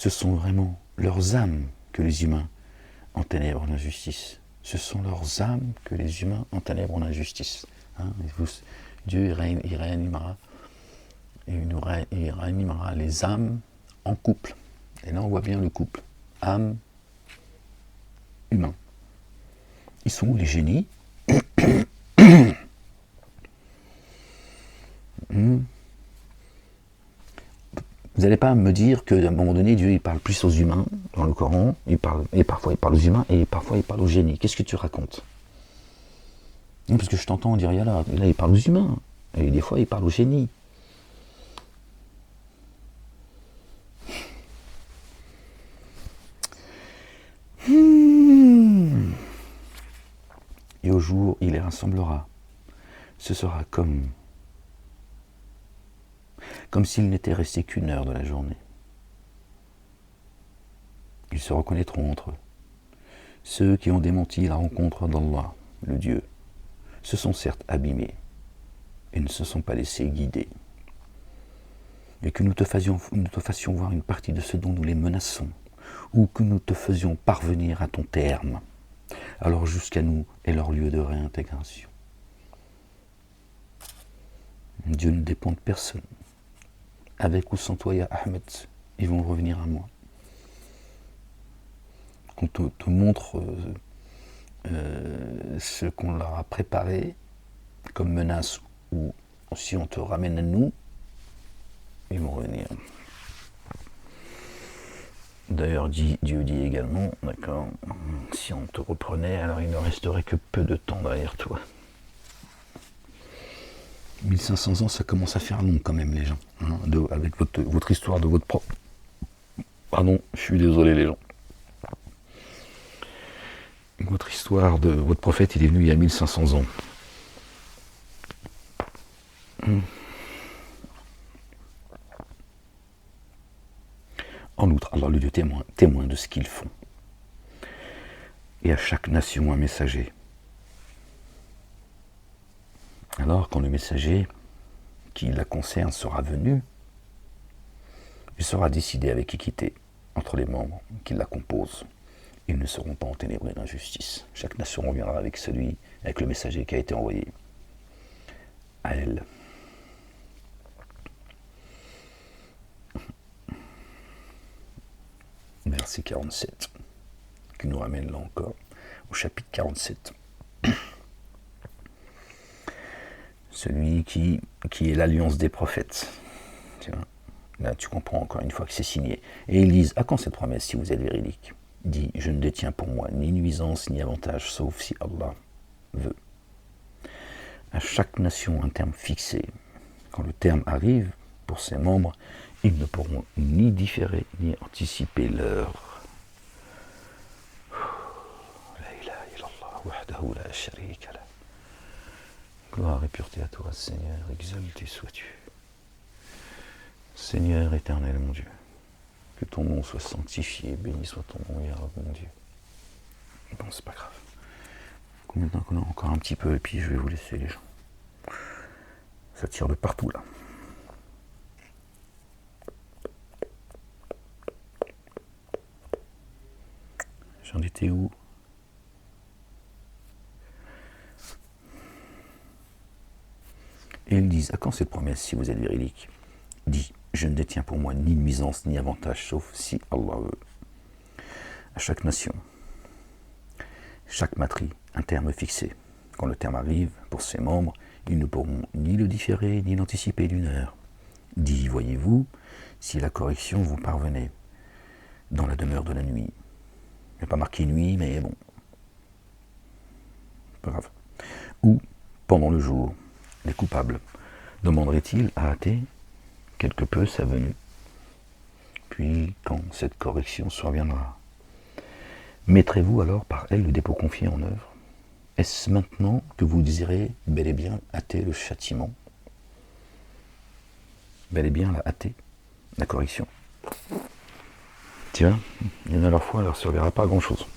sont vraiment leurs âmes que les humains enténèbrent en injustice. Ce sont leurs âmes que les humains enténèbrent en injustice. Hein, Dieu il réanimera les âmes en couple. Et là on voit bien le couple. Âme, humain. Ils sont où les génies? Vous n'allez pas me dire qu'à un moment donné, Dieu il parle plus aux humains dans le Coran, et parfois il parle aux humains, et parfois il parle aux génies. Qu'est-ce que tu racontes? Non, parce que je t'entends dire, là il parle aux humains, et des fois il parle aux génies. et au jour il les rassemblera. Ce sera comme s'il n'était resté qu'une heure de la journée. Ils se reconnaîtront entre eux. Ceux qui ont démenti la rencontre d'Allah, le Dieu, se sont certes abîmés et ne se sont pas laissés guider. Et que nous te fassions voir une partie de ce dont nous les menaçons, ou que nous te faisions parvenir à ton terme, alors jusqu'à nous est leur lieu de réintégration. Dieu ne dépend de personne. Avec ou sans toi, ya Ahmed, ils vont revenir à moi. Qu'on te montre ce qu'on leur a préparé comme menace, ou si on te ramène à nous, ils vont revenir. D'ailleurs, Dieu dit également, d'accord, si on te reprenait, alors il ne resterait que peu de temps derrière toi. 1500 ans, ça commence à faire long quand même, les gens. Hein, avec votre histoire de votre propre... Pardon, je suis désolé, les gens. Votre histoire de votre prophète, il est venu il y a 1500 ans. En outre, Allah le Dieu témoin de ce qu'ils font. Et à chaque nation un messager. Alors, quand le messager qui la concerne sera venu, il sera décidé avec équité entre les membres qui la composent. Ils ne seront pas enténébrés d'injustice. Chaque nation reviendra avec le messager qui a été envoyé à elle. Verset 47, qui nous ramène là encore au chapitre 47. Celui qui est l'alliance des prophètes. Tu vois, là, tu comprends encore une fois que c'est signé. Et ils disent, à quand cette promesse si vous êtes véridique? Dit, je ne détiens pour moi ni nuisance ni avantage, sauf si Allah veut. À chaque nation un terme fixé. Quand le terme arrive, pour ses membres, ils ne pourront ni différer ni anticiper l'heure. La ilaha illallah, wahdahu la sharika lah. Gloire et pureté à toi, Seigneur, exalté sois-tu. Seigneur éternel, mon Dieu, que ton nom soit sanctifié, béni soit ton nom, Ya Rab, mon Dieu. Bon, c'est pas grave. Combien de temps qu'on a? Encore un petit peu, et puis je vais vous laisser, les gens. Ça tire de partout, là. J'en étais où? Et ils disent, à quand cette promesse si vous êtes véridique? Dit, je ne détiens pour moi ni nuisance ni avantage, sauf si Allah veut. À chaque nation, chaque matrie, un terme fixé. Quand le terme arrive, pour ses membres, ils ne pourront ni le différer, ni l'anticiper d'une heure. Dit, voyez-vous, si la correction vous parvenait dans la demeure de la nuit. Il n'y a pas marqué nuit, mais bon. Pas grave. Ou pendant le jour. Les coupables demanderaient-ils à hâter quelque peu sa venue? Puis, quand cette correction surviendra, mettrez-vous alors par elle le dépôt confié en œuvre? Est-ce maintenant que vous désirez bel et bien hâter le châtiment? Bel et bien la hâter, la correction. Tiens, il y en a leur foi, elle ne leur servira pas à grand-chose.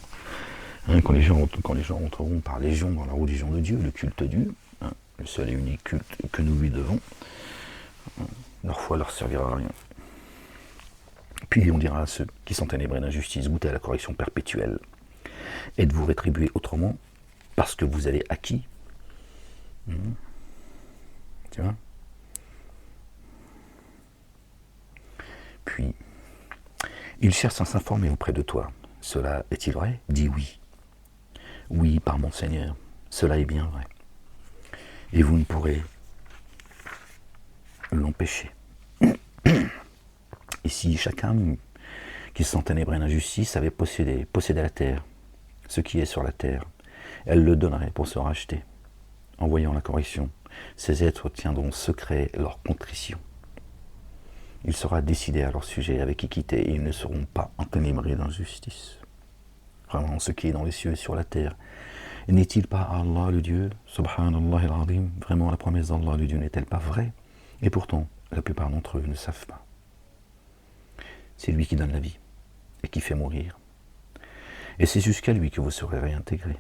Hein, quand les gens entreront par légion dans la religion de Dieu, le culte Dieu, hein, le seul et unique culte que nous lui devons, leur foi leur servira à rien. Puis on dira à ceux qui sont ténébrés d'injustice, goûtez à la correction perpétuelle. Êtes-vous rétribués autrement parce que vous avez acquis? Tu vois? Puis, ils cherchent à s'informer auprès de toi. Cela est-il vrai? Dis oui. Oui, par mon Seigneur, cela est bien vrai. Et vous ne pourrez l'empêcher. Et si chacun qui se sent ténébré d'injustice avait possédé la terre, ce qui est sur la terre, elle le donnerait pour se racheter. En voyant la correction, ces êtres tiendront secret leur contrition. Il sera décidé à leur sujet avec équité et ils ne seront pas enténébrés d'injustice. Vraiment, ce qui est dans les cieux et sur la terre, N'est-il pas Allah le Dieu? Subhanallah al-Azim. Vraiment, la promesse d'Allah le Dieu n'est-elle pas vraie? Et pourtant, la plupart d'entre eux ne savent pas. C'est lui qui donne la vie et qui fait mourir. Et c'est jusqu'à lui que vous serez réintégrés.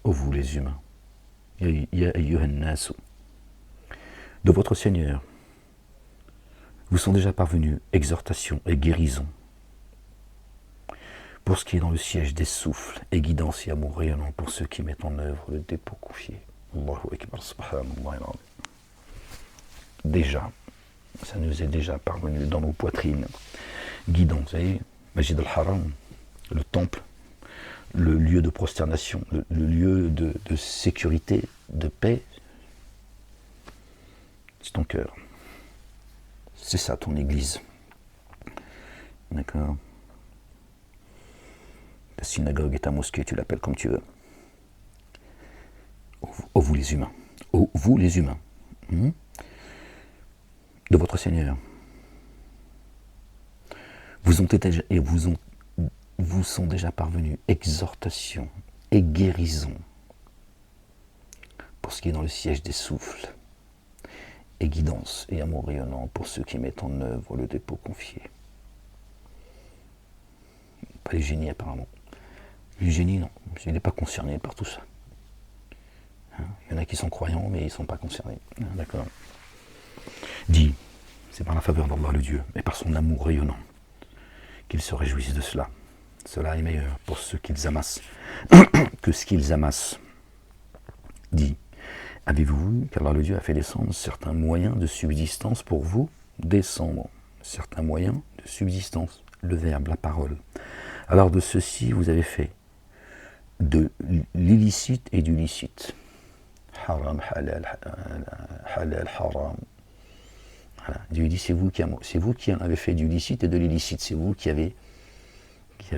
Ô vous les humains, Ya ayyuhan nasu, de votre Seigneur, vous sont déjà parvenus exhortation et guérison. Pour ce qui est dans le siège des souffles, et guidance et amour rayonnant pour ceux qui mettent en œuvre le dépôt confié. Allahu Akbar, subhanallah. Déjà, ça nous est déjà parvenu dans nos poitrines. Guidant, vous savez, Masjid al-Haram, le temple, le lieu de prosternation, le lieu de sécurité, de paix, c'est ton cœur. C'est ça ton église. D'accord? Ta synagogue et ta mosquée, tu l'appelles comme tu veux. Ô vous les humains. Ô vous les humains. De votre Seigneur. Vous sont déjà parvenus exhortation et guérison pour ce qui est dans le siège des souffles, et guidance et amour rayonnant pour ceux qui mettent en œuvre le dépôt confié. Pas les génies apparemment. Les génies, non, il n'est pas concerné par tout ça. Il y en a qui sont croyants, mais ils ne sont pas concernés. D'accord. Dit, c'est par la faveur d'Allah le Dieu, et par son amour rayonnant, qu'ils se réjouissent de cela. Cela est meilleur pour ceux qu'ils amassent que ce qu'ils amassent. Dit, avez-vous vu qu'Allah le Dieu a fait descendre certains moyens de subsistance pour vous? Descendre, certains moyens de subsistance, le verbe, la parole. Alors de ceci, vous avez fait de l'illicite et du licite. Haram, halal, halal, haram. Voilà. Dieu dit, c'est vous qui en avez fait du licite et de l'illicite. C'est vous qui avez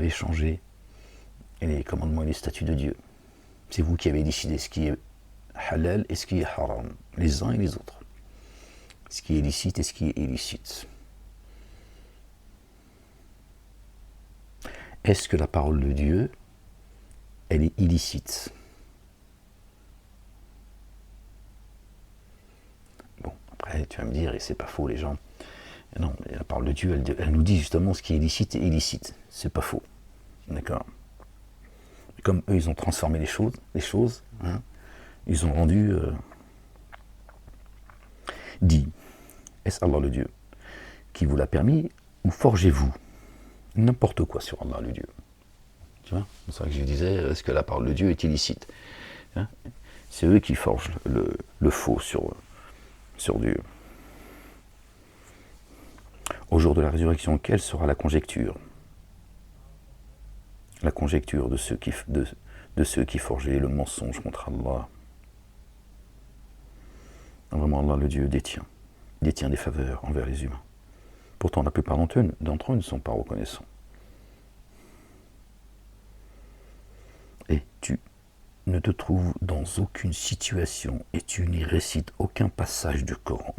changé les commandements et les statuts de Dieu. C'est vous qui avez décidé ce qui est halal et ce qui est haram, les uns et les autres. Ce qui est licite et ce qui est illicite. Est-ce que la parole de Dieu, elle est illicite? Bon, après, tu vas me dire, et c'est pas faux, les gens. Non, mais la parole de Dieu, elle nous dit justement ce qui est licite et illicite. C'est pas faux. D'accord? Comme eux, ils ont transformé les choses, hein, ils ont rendu... dit, est-ce Allah le Dieu qui vous l'a permis, ou forgez-vous n'importe quoi sur Allah le Dieu? Tu vois, c'est ça que je disais, est-ce que la parole de Dieu est illicite, hein? C'est eux qui forgent le faux sur Dieu. Au jour de la résurrection, quelle sera la conjecture? La conjecture de ceux qui forgeaient le mensonge contre Allah. Vraiment, Allah le Dieu détient des faveurs envers les humains. Pourtant, la plupart d'entre eux ne sont pas reconnaissants. Et tu ne te trouves dans aucune situation et tu n'y récites aucun passage du Coran.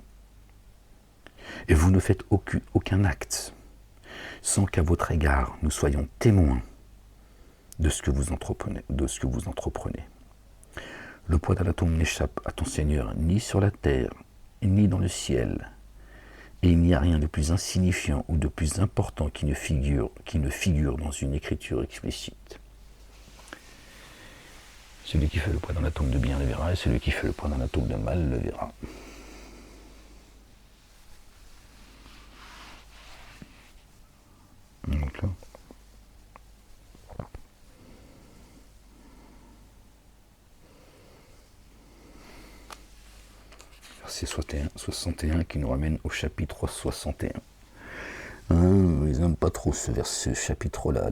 Et vous ne faites aucun acte sans qu'à votre égard nous soyons témoins de ce que vous entreprenez. Le poids d'un atome n'échappe à ton Seigneur ni sur la terre, ni dans le ciel. Et il n'y a rien de plus insignifiant ou de plus important qui ne figure dans une écriture explicite. Celui qui fait le poids d'un atome de bien le verra, et celui qui fait le poids d'un atome de mal le verra. Donc là. Verset 61 qui nous ramène au chapitre 61. Ils n'aiment pas trop ce chapitre-là,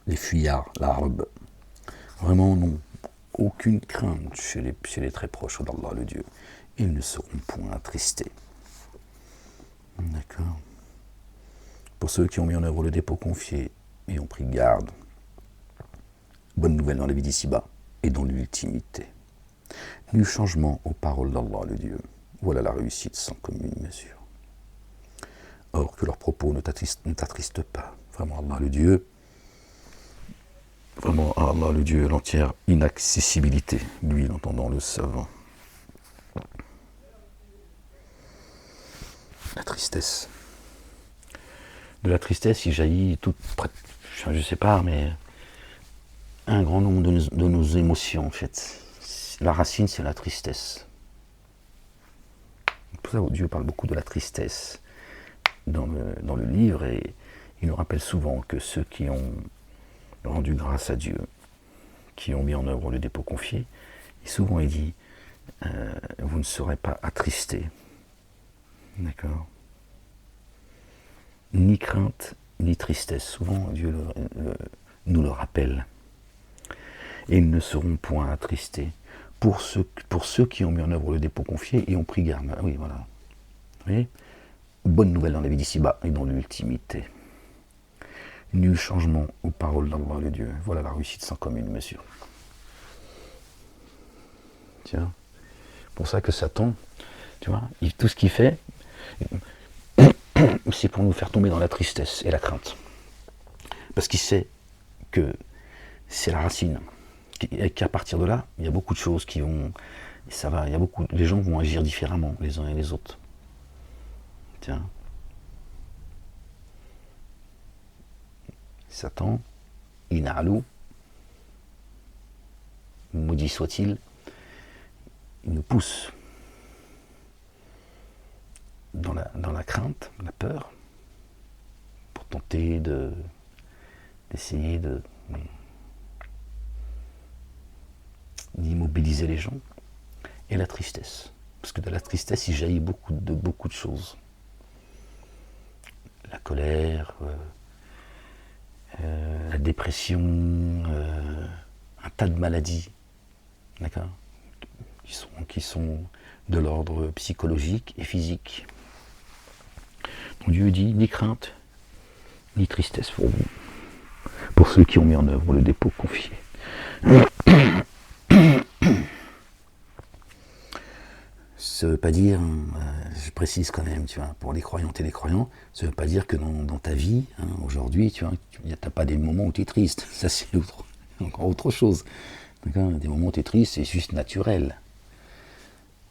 les fuyards, l'arabe. Vraiment, non. Aucune crainte chez les très proches d'Allah le Dieu. Ils ne seront point attristés. D'accord. Pour ceux qui ont mis en œuvre le dépôt confié et ont pris garde, bonne nouvelle dans la vie d'ici-bas et dans l'ultimité. Nul changement aux paroles d'Allah le Dieu. Voilà la réussite sans commune mesure. Or, que leurs propos ne t'attristent pas. Vraiment, Allah le Dieu, vraiment à Allah, le Dieu, l'entière inaccessibilité, lui, l'entendant, le savant. La tristesse. De la tristesse, il jaillit je ne sais pas, mais un grand nombre de nos émotions, en fait. La racine, c'est la tristesse. Pour ça, Dieu parle beaucoup de la tristesse dans le livre, et il nous rappelle souvent que ceux qui ont rendu grâce à Dieu, qui ont mis en œuvre le dépôt confié, et souvent il dit, vous ne serez pas attristés. D'accord ? Ni crainte, ni tristesse. Souvent, Dieu nous le rappelle. Et ils ne seront point attristés. Pour ceux qui ont mis en œuvre le dépôt confié et ont pris garde. Oui, voilà. Vous voyez ? Bonne nouvelle dans la vie d'ici-bas et dans l'ultimité. Nul changement aux paroles d'Allah le Dieu. Voilà la réussite sans commune mesure. Tiens. Pour ça que Satan, tu vois, tout ce qu'il fait, c'est pour nous faire tomber dans la tristesse et la crainte. Parce qu'il sait que c'est la racine. Et qu'à partir de là, il y a beaucoup de choses qui vont... les gens vont agir différemment les uns et les autres. Tiens. Satan, Ina'alou, maudit soit-il, il nous pousse dans la crainte, la peur, pour tenter d'essayer d'immobiliser les gens, et la tristesse. Parce que de la tristesse, il jaillit beaucoup de choses. La colère, la dépression, un tas de maladies, d'accord, qui sont de l'ordre psychologique et physique. Donc Dieu dit ni crainte, ni tristesse pour vous, pour ceux qui ont mis en œuvre le dépôt confié. Ça ne veut pas dire, je précise quand même, tu vois, pour les croyantes et les croyants, ça ne veut pas dire que dans ta vie, aujourd'hui, tu vois, tu n'as pas des moments où tu es triste. Ça, c'est encore autre chose. D'accord ? Des moments où tu es triste, c'est juste naturel.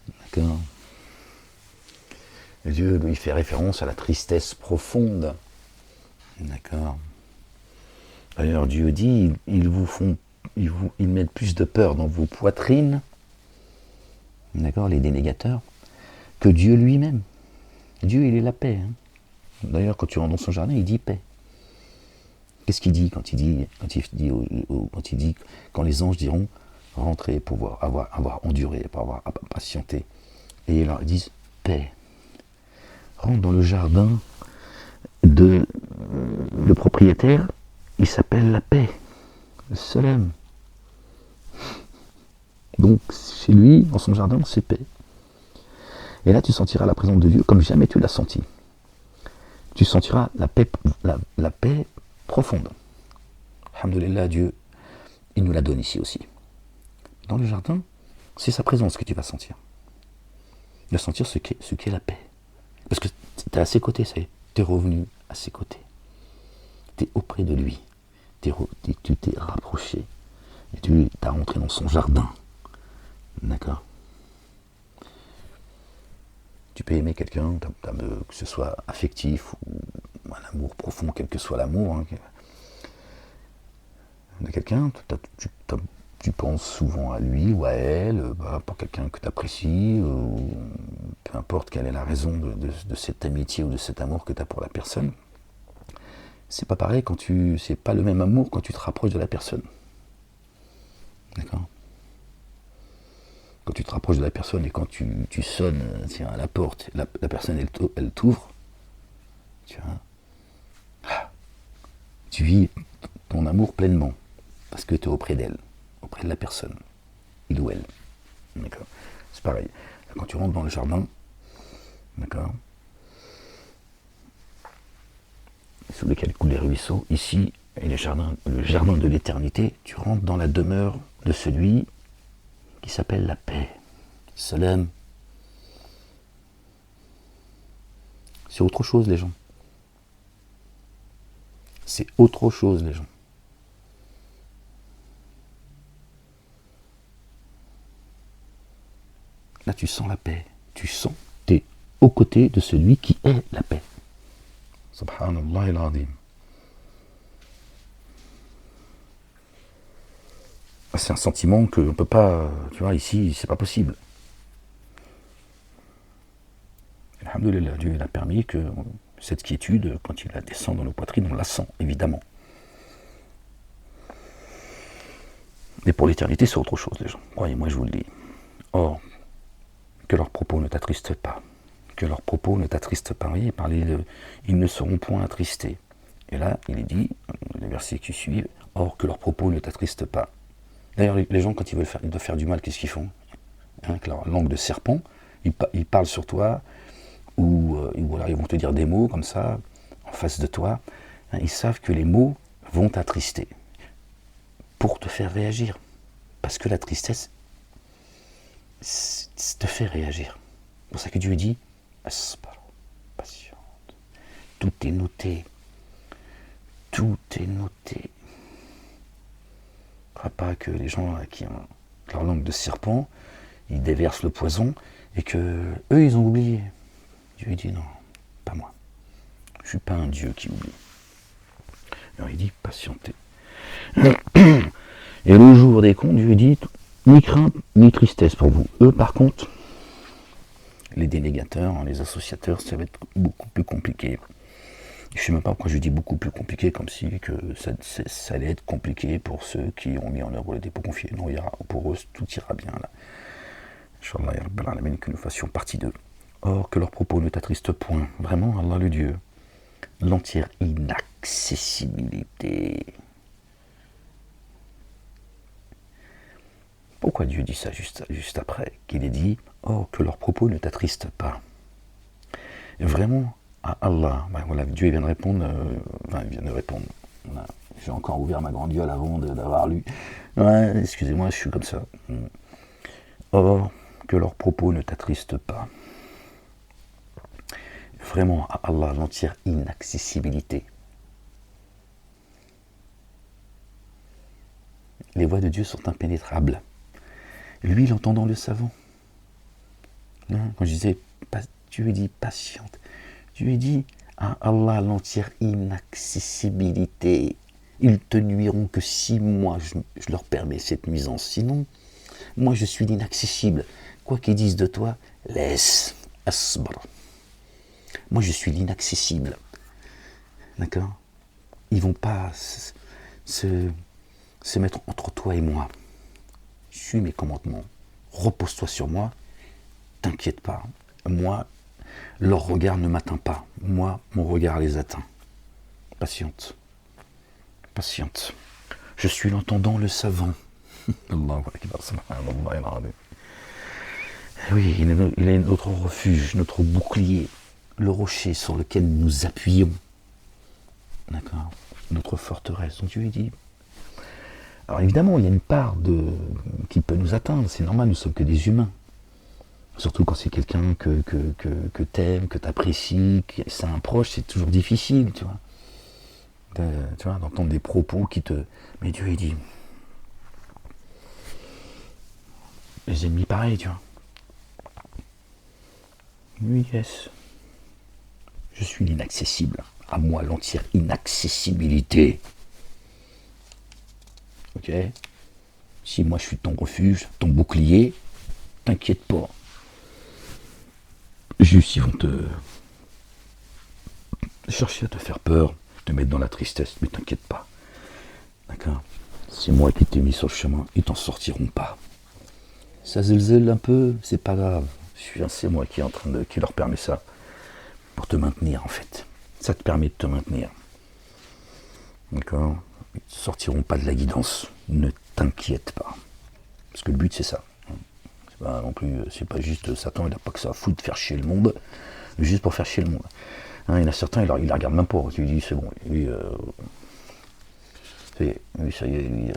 D'accord ? Dieu, il fait référence à la tristesse profonde. D'accord ? D'ailleurs, Dieu dit, ils mettent plus de peur dans vos poitrines, d'accord, les dénégateurs, que Dieu lui-même. Dieu, il est la paix. D'ailleurs, quand tu rentres dans son jardin, il dit paix. Qu'est-ce qu'il dit quand les anges diront rentrer pour avoir enduré, pour avoir patienté, et ils leur disent paix. Rentre dans le jardin de le propriétaire, il s'appelle la paix, le salam. Donc, chez lui, dans son jardin, c'est paix. Et là, tu sentiras la présence de Dieu comme jamais tu l'as senti. Tu sentiras la paix profonde. Alhamdoulilah, Dieu, il nous la donne ici aussi. Dans le jardin, c'est sa présence que tu vas sentir. Tu vas sentir ce qu'est la paix. Parce que tu es à ses côtés, ça y est. Tu es revenu à ses côtés. Tu es auprès de lui. Tu t'es rapproché. Et tu as rentré dans son jardin. D'accord ? Tu peux aimer quelqu'un, que ce soit affectif ou un amour profond, quel que soit l'amour de quelqu'un, tu penses souvent à lui ou à elle, pour quelqu'un que tu apprécies, peu importe quelle est la raison de cette amitié ou de cet amour que tu as pour la personne. C'est pas pareil c'est pas le même amour quand tu te rapproches de la personne. D'accord ? Quand tu te rapproches de la personne et quand tu sonnes à la porte, la personne elle t'ouvre, tu vis ton amour pleinement, parce que tu es auprès d'elle, auprès de la personne, il ou elle. D'accord ? C'est pareil. Quand tu rentres dans le jardin, d'accord, sous lequel coulent les ruisseaux, ici, et le jardin de l'éternité, tu rentres dans la demeure de celui qui s'appelle la paix. Salam. C'est autre chose, les gens. C'est autre chose, les gens. tu sens la paix. Tu sens, tu es aux côtés de celui qui est la paix. Subhanallah al-Azim. C'est un sentiment qu'on ne peut pas, tu vois, ici, c'est pas possible. Alhamdulillah, Dieu a permis que cette quiétude, quand il la descend dans nos poitrines, on la sent, évidemment. Mais pour l'éternité, c'est autre chose, les gens. Croyez-moi, je vous le dis. Or, que leurs propos ne t'attristent pas. Que leurs propos ne t'attristent pas. Vous voyez, ils ne seront point attristés. Et là, il est dit, les versets qui suivent, or que leurs propos ne t'attristent pas. D'ailleurs, les gens, quand ils doivent faire du mal, qu'est-ce qu'ils font? Avec leur langue de serpent, ils parlent sur toi, ou alors ils vont te dire des mots comme ça, en face de toi. Ils savent que les mots vont t'attrister, pour te faire réagir. Parce que la tristesse te fait réagir. C'est pour ça que Dieu dit, patiente. Tout est noté. Tout est noté. Ne crois pas que les gens qui ont leur langue de serpent, ils déversent le poison et que eux ils ont oublié. Dieu dit non, pas moi. Je ne suis pas un Dieu qui oublie. Alors il dit patientez. Et le jour des comptes, Dieu dit ni crainte ni tristesse pour vous. Eux par contre, les dénégateurs, les associateurs, ça va être beaucoup plus compliqué. Je ne sais même pas pourquoi je dis beaucoup plus compliqué, comme si que ça allait être compliqué pour ceux qui ont mis en œuvre le dépôt confié. Non, pour eux, tout ira bien là. Inch'Allah, ya Rabbal Alamin, que nous fassions partie d'eux. Or, que leurs propos ne t'attristent point. Vraiment, Allah le Dieu. L'entière inaccessibilité. Pourquoi Dieu dit ça juste après qu'il ait dit, or, que leurs propos ne t'attristent pas. Vraiment, à Allah, ben voilà, Dieu vient de répondre, il vient de répondre. J'ai encore ouvert ma grande gueule avant d'avoir lu. Ouais, excusez-moi, je suis comme ça. Or, que leurs propos ne t'attristent pas. Vraiment, à Allah, l'entière inaccessibilité. Les voies de Dieu sont impénétrables. Lui, l'entendant le savant. Quand je disais, Dieu lui dit patiente. Dieu lui dit à Allah l'entière inaccessibilité. Ils te nuiront que si moi je leur permets cette nuisance. Sinon, moi je suis l'inaccessible. Quoi qu'ils disent de toi, laisse. Asbr. Moi je suis l'inaccessible. D'accord? Ils vont pas se mettre entre toi et moi. Suis mes commandements. Repose-toi sur moi. T'inquiète pas. Moi, leur regard ne m'atteint pas. Moi, mon regard les atteint. Patiente. Patiente. Je suis l'entendant, le savant. Allahu Akbar, subhanallah. Oui, il est notre refuge, notre bouclier, le rocher sur lequel nous nous appuyons. D'accord? Notre forteresse. Donc Dieu dit. Alors évidemment, il y a une part qui peut nous atteindre. C'est normal, nous ne sommes que des humains. Surtout quand c'est quelqu'un que t'aimes, que t'apprécies, que c'est un proche, c'est toujours difficile, tu vois. D'entendre des propos qui te... Mais Dieu, il dit... Les ennemis, pareil, tu vois. Oui, yes. Je suis l'inaccessible. À moi, l'entière inaccessibilité. Ok? Si moi, je suis ton refuge, ton bouclier, t'inquiète pas. Juste, ils vont te chercher à te faire peur, te mettre dans la tristesse, mais t'inquiète pas. D'accord? C'est moi qui t'ai mis sur le chemin, ils t'en sortiront pas. Ça zèle un peu, c'est pas grave. C'est moi qui leur permet ça. Pour te maintenir, en fait. Ça te permet de te maintenir. D'accord? Ils ne sortiront pas de la guidance. Ne t'inquiète pas. Parce que le but, c'est ça. C'est pas non plus, c'est pas juste Satan, il n'a pas que ça à foutre de faire chier le monde, juste pour faire chier le monde. Il y en a certains, il la regarde même pas. Tu lui dis, c'est bon, lui, ça y est, lui,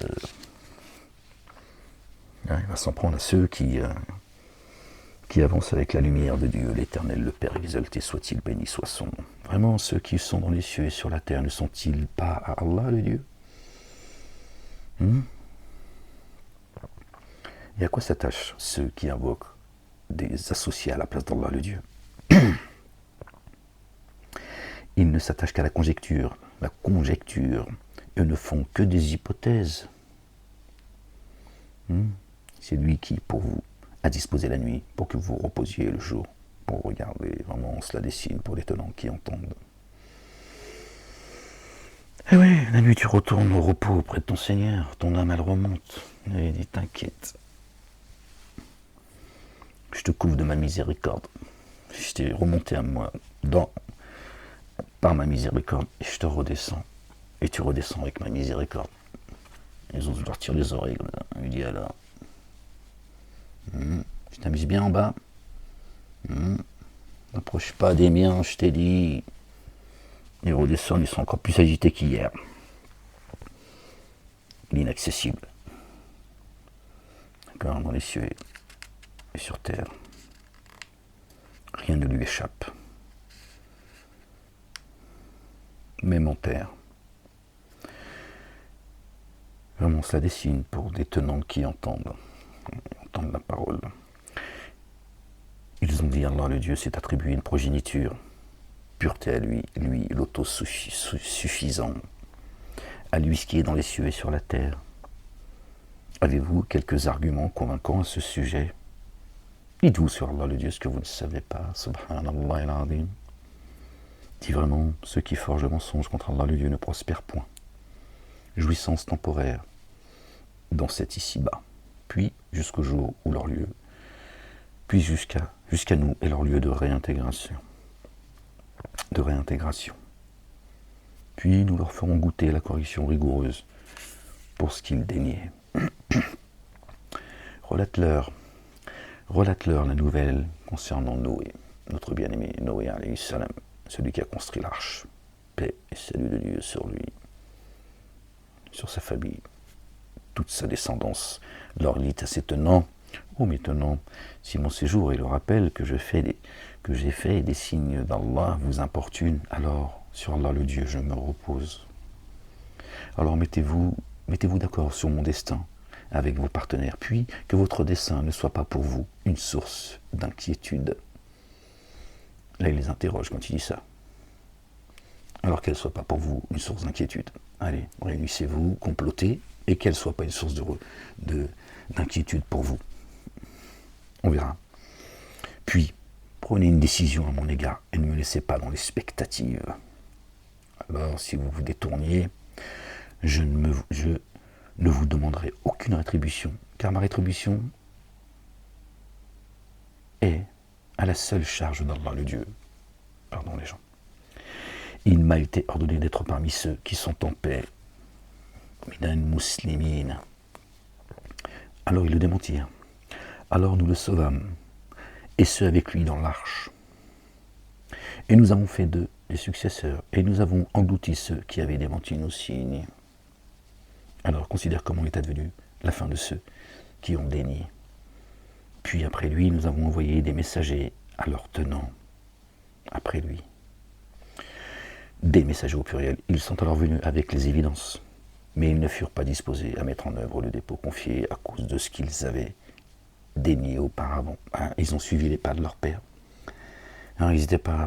il va s'en prendre à ceux qui avancent avec la lumière de Dieu, l'Éternel, le Père exalté soit-il, béni soit son nom. Vraiment, ceux qui sont dans les cieux et sur la terre, ne sont-ils pas à Allah, le Dieu? Et à quoi s'attachent ceux qui invoquent des associés à la place d'Allah le Dieu. Ils ne s'attachent qu'à la conjecture, et ne font que des hypothèses. C'est lui qui, pour vous, a disposé la nuit, pour que vous reposiez le jour, pour regarder, vraiment, cela dessine pour les tenants qui entendent. Eh oui, la nuit tu retournes au repos auprès de ton Seigneur, ton âme elle remonte, et dis t'inquiète. Je te couvre de ma miséricorde. Je t'ai remonté à moi par ma miséricorde, et je te redescends. Et tu redescends avec ma miséricorde. Les autres, je leur tire les oreilles comme ça. Il dit alors. Tu t'amuses bien en bas. N'approche pas des miens, je t'ai dit. Ils redescendent, ils sont encore plus agités qu'hier. L'inaccessible. D'accord, dans les cieux et sur terre. Rien ne lui échappe. Même en terre. Vraiment, cela dessine pour des tenants qui entendent la parole. Ils ont dit, Allah le Dieu s'est attribué une progéniture, pureté à lui, l'autosuffisant, à lui ce qui est dans les cieux et sur la terre. Avez-vous quelques arguments convaincants à ce sujet? Dites-vous sur Allah le Dieu ce que vous ne savez pas, subhanallah al-azim. Dis vraiment, ceux qui forgent le mensonge contre Allah le Dieu ne prospèrent point. Jouissance temporaire dans cet ici-bas, puis jusqu'au jour où leur lieu, puis jusqu'à nous et leur lieu de réintégration. Puis nous leur ferons goûter la correction rigoureuse pour ce qu'ils déniaient. Relate-leur la nouvelle concernant Noé, notre bien-aimé Noé alayhi salam, celui qui a construit l'arche. Paix et salut de Dieu sur lui, sur sa famille, toute sa descendance. Leur dit à ses tenants, ô mes tenants, si mon séjour et le rappel que j'ai fait des signes d'Allah vous importunent, alors sur Allah le Dieu je me repose. Alors mettez-vous d'accord sur mon destin avec vos partenaires, puis que votre dessein ne soit pas pour vous une source d'inquiétude. Là il les interroge quand il dit ça. Alors qu'elle ne soit pas pour vous une source d'inquiétude. Allez, réunissez-vous, complotez, et qu'elle ne soit pas une source d'inquiétude pour vous. On verra. Puis, prenez une décision à mon égard, et ne me laissez pas dans l'expectative. Alors, si vous vous détourniez, je ne vous demanderai aucune rétribution, car ma rétribution est à la seule charge d'Allah le Dieu. Pardon les gens. Il m'a été ordonné d'être parmi ceux qui sont en paix. Minan muslimin. Alors ils le démentirent. Alors nous le sauvâmes, et ceux avec lui dans l'arche. Et nous avons fait d'eux des successeurs, et nous avons englouti ceux qui avaient démenti nos signes. Alors considère comment est advenue la fin de ceux qui ont dénié. Puis après lui, nous avons envoyé des messagers à leurs tenants. Après lui. Des messagers au pluriel, ils sont alors venus avec les évidences, mais ils ne furent pas disposés à mettre en œuvre le dépôt confié à cause de ce qu'ils avaient dénié auparavant. Ils ont suivi les pas de leur père. Ils n'étaient pas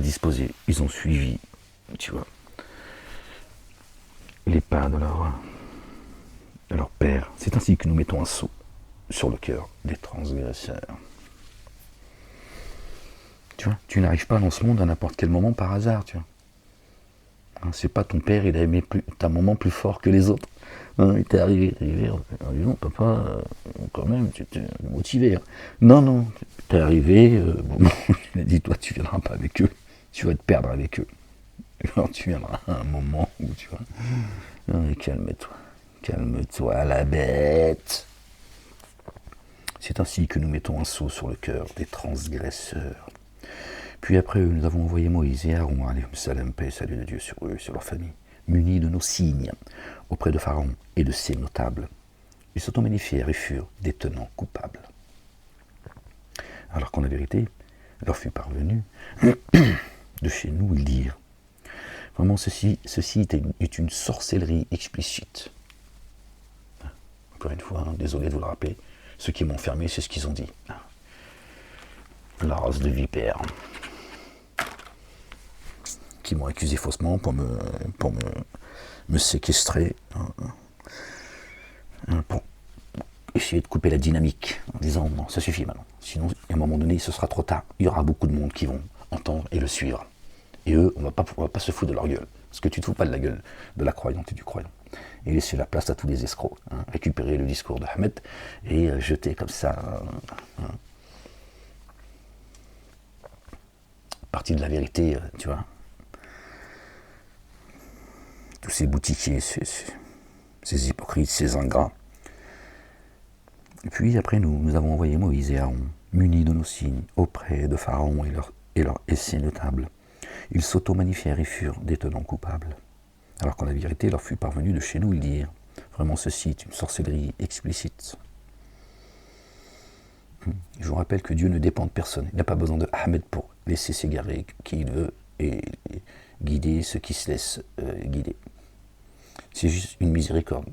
disposés, ils ont suivi, tu vois, les pas de leur père. C'est ainsi que nous mettons un sceau sur le cœur des transgresseurs. Tu vois, tu n'arrives pas dans ce monde à n'importe quel moment par hasard, tu vois. C'est pas ton père, il a aimé ta maman plus fort que les autres. Il t'est arrivé, non papa, quand même, tu étais motivé. Non, t'es arrivé, il a dit toi tu viendras pas avec eux, tu vas te perdre avec eux. Alors tu viendras à un moment où tu vois, calme-toi la bête. C'est ainsi que nous mettons un sceau sur le cœur des transgresseurs. Puis après eux, nous avons envoyé Moïse et Aaron, alayhim salam, paix et salut de Dieu sur eux et sur leur famille, munis de nos signes, auprès de Pharaon et de ses notables. Ils se sont magnifiés et furent des tenants coupables. Alors qu'en la vérité, leur fut parvenu de chez nous, ils dirent, vraiment ceci est une sorcellerie explicite. Encore une fois, désolé de vous le rappeler, ceux qui m'ont enfermé, c'est ce qu'ils ont dit. la race de vipères, qui m'ont accusé faussement pour me séquestrer, pour essayer de couper la dynamique, en disant non, ça suffit maintenant. Sinon, à un moment donné, ce sera trop tard. Il y aura beaucoup de monde qui vont entendre et le suivre. Et eux, on va pas se foutre de leur gueule. Parce que tu te fous pas de la gueule de la croyante et du croyant. Et laisser la place à tous les escrocs. Récupérer le discours d'Ahmed et jeter comme ça partie de la vérité, tu vois. Tous ces boutiquiers, ces hypocrites, ces ingrats. Et puis après, nous avons envoyé Moïse et Aaron, munis de nos signes, auprès de Pharaon et ses notables. Ils s'auto-magnifièrent et furent des tenants coupables. Alors quand la vérité leur fut parvenue de chez nous, ils dirent « Vraiment ceci est une sorcellerie explicite ». Je vous rappelle que Dieu ne dépend de personne. Il n'a pas besoin de Ahmed pour laisser s'égarer qui il veut et guider ceux qui se laissent guider. C'est juste une miséricorde.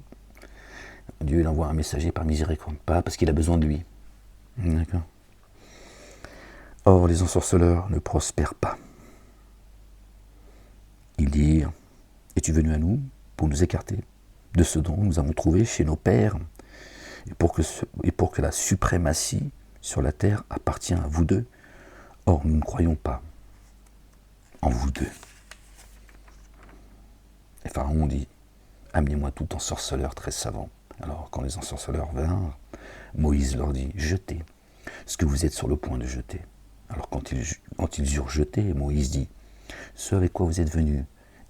Dieu il envoie un messager par miséricorde, pas parce qu'il a besoin de lui. D'accord. Or, les ensorceleurs ne prospèrent pas. Ils dirent, es-tu venu à nous pour nous écarter de ce dont nous avons trouvé chez nos pères et pour que la suprématie sur la terre appartient à vous deux. Or, nous ne croyons pas en vous deux. Et Pharaon dit, amenez-moi tout ensorceleur très savant. Alors, quand les ensorceleurs vinrent, Moïse leur dit, jetez ce que vous êtes sur le point de jeter. Alors, quand ils eurent jeté, Moïse dit, ce avec quoi vous êtes venus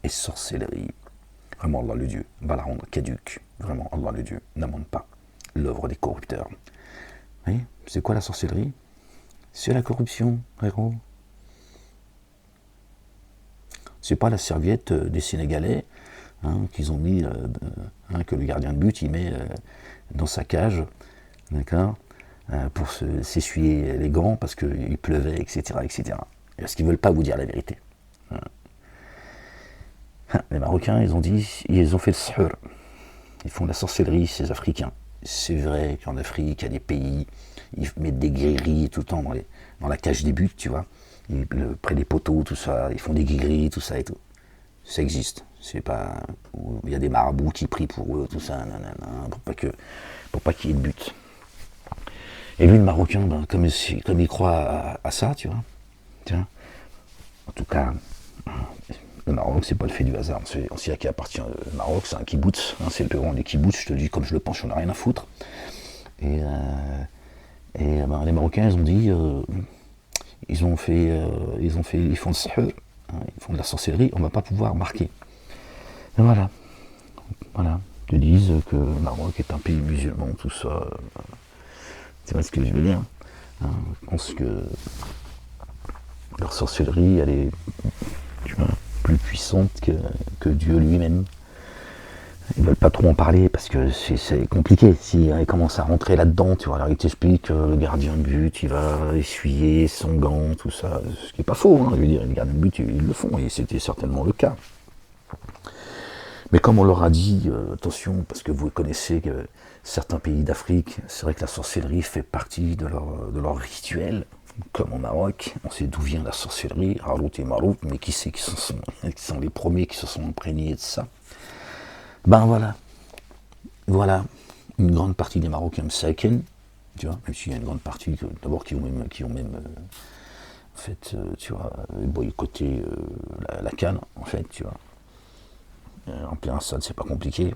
est sorcellerie. Vraiment, Allah le Dieu va la rendre caduque. Vraiment, Allah le Dieu n'amende pas l'œuvre des corrupteurs. Oui, c'est quoi la sorcellerie? C'est la corruption, frérot. C'est pas la serviette des Sénégalais qu'ils ont mis, que le gardien de but il met dans sa cage, d'accord, pour s'essuyer les gants parce qu'il pleuvait, etc., etc. Parce qu'ils veulent pas vous dire la vérité. Les Marocains, ils ont fait le sihur. Ils font de la sorcellerie, ces Africains. C'est vrai qu'en Afrique, il y a des pays, ils mettent des guerriers tout le temps dans la cage des buts, tu vois. Près des poteaux, tout ça, ils font des guerriers, tout ça et tout. Ça existe. C'est pas. Il y a des marabouts qui prient pour eux, tout ça, nanana, pour pas qu'il y ait de but. Et lui, le Marocain, ben, comme il croit à ça, tu vois. En tout cas, le Maroc, c'est pas le fait du hasard. On sait à qui appartient le Maroc, c'est un kibbutz, c'est le plus grand des kibbutz, je te le dis comme je le pense, j'en ai rien à foutre. Et ben, les Marocains, ils ont dit, ils font le sihur, ils font de la sorcellerie, on va pas pouvoir marquer. Et voilà, ils disent que le Maroc est un pays musulman, tout ça. Tu vois ce que je veux dire? Je pense que leur sorcellerie, elle est, tu vois, plus puissante que Dieu lui-même. Ils veulent pas trop en parler parce que c'est compliqué. Si ils commencent à rentrer là-dedans, tu vois, alors ils t'expliquent que le gardien de but, il va essuyer son gant, tout ça, ce qui est pas faux, je veux dire, les gardiens de but, ils le font, et c'était certainement le cas. Mais comme on leur a dit, attention, parce que vous connaissez que certains pays d'Afrique, c'est vrai que la sorcellerie fait partie de leur rituel, comme au Maroc, on sait d'où vient la sorcellerie, Harout et Marout, mais qui c'est qui sont les premiers qui se sont imprégnés de ça? Ben voilà, une grande partie des Marocains Msaken, tu vois, même s'il y a une grande partie d'abord qui ont même en fait, tu vois, boycotté la CAN, en fait, tu vois. En plein stade, c'est pas compliqué.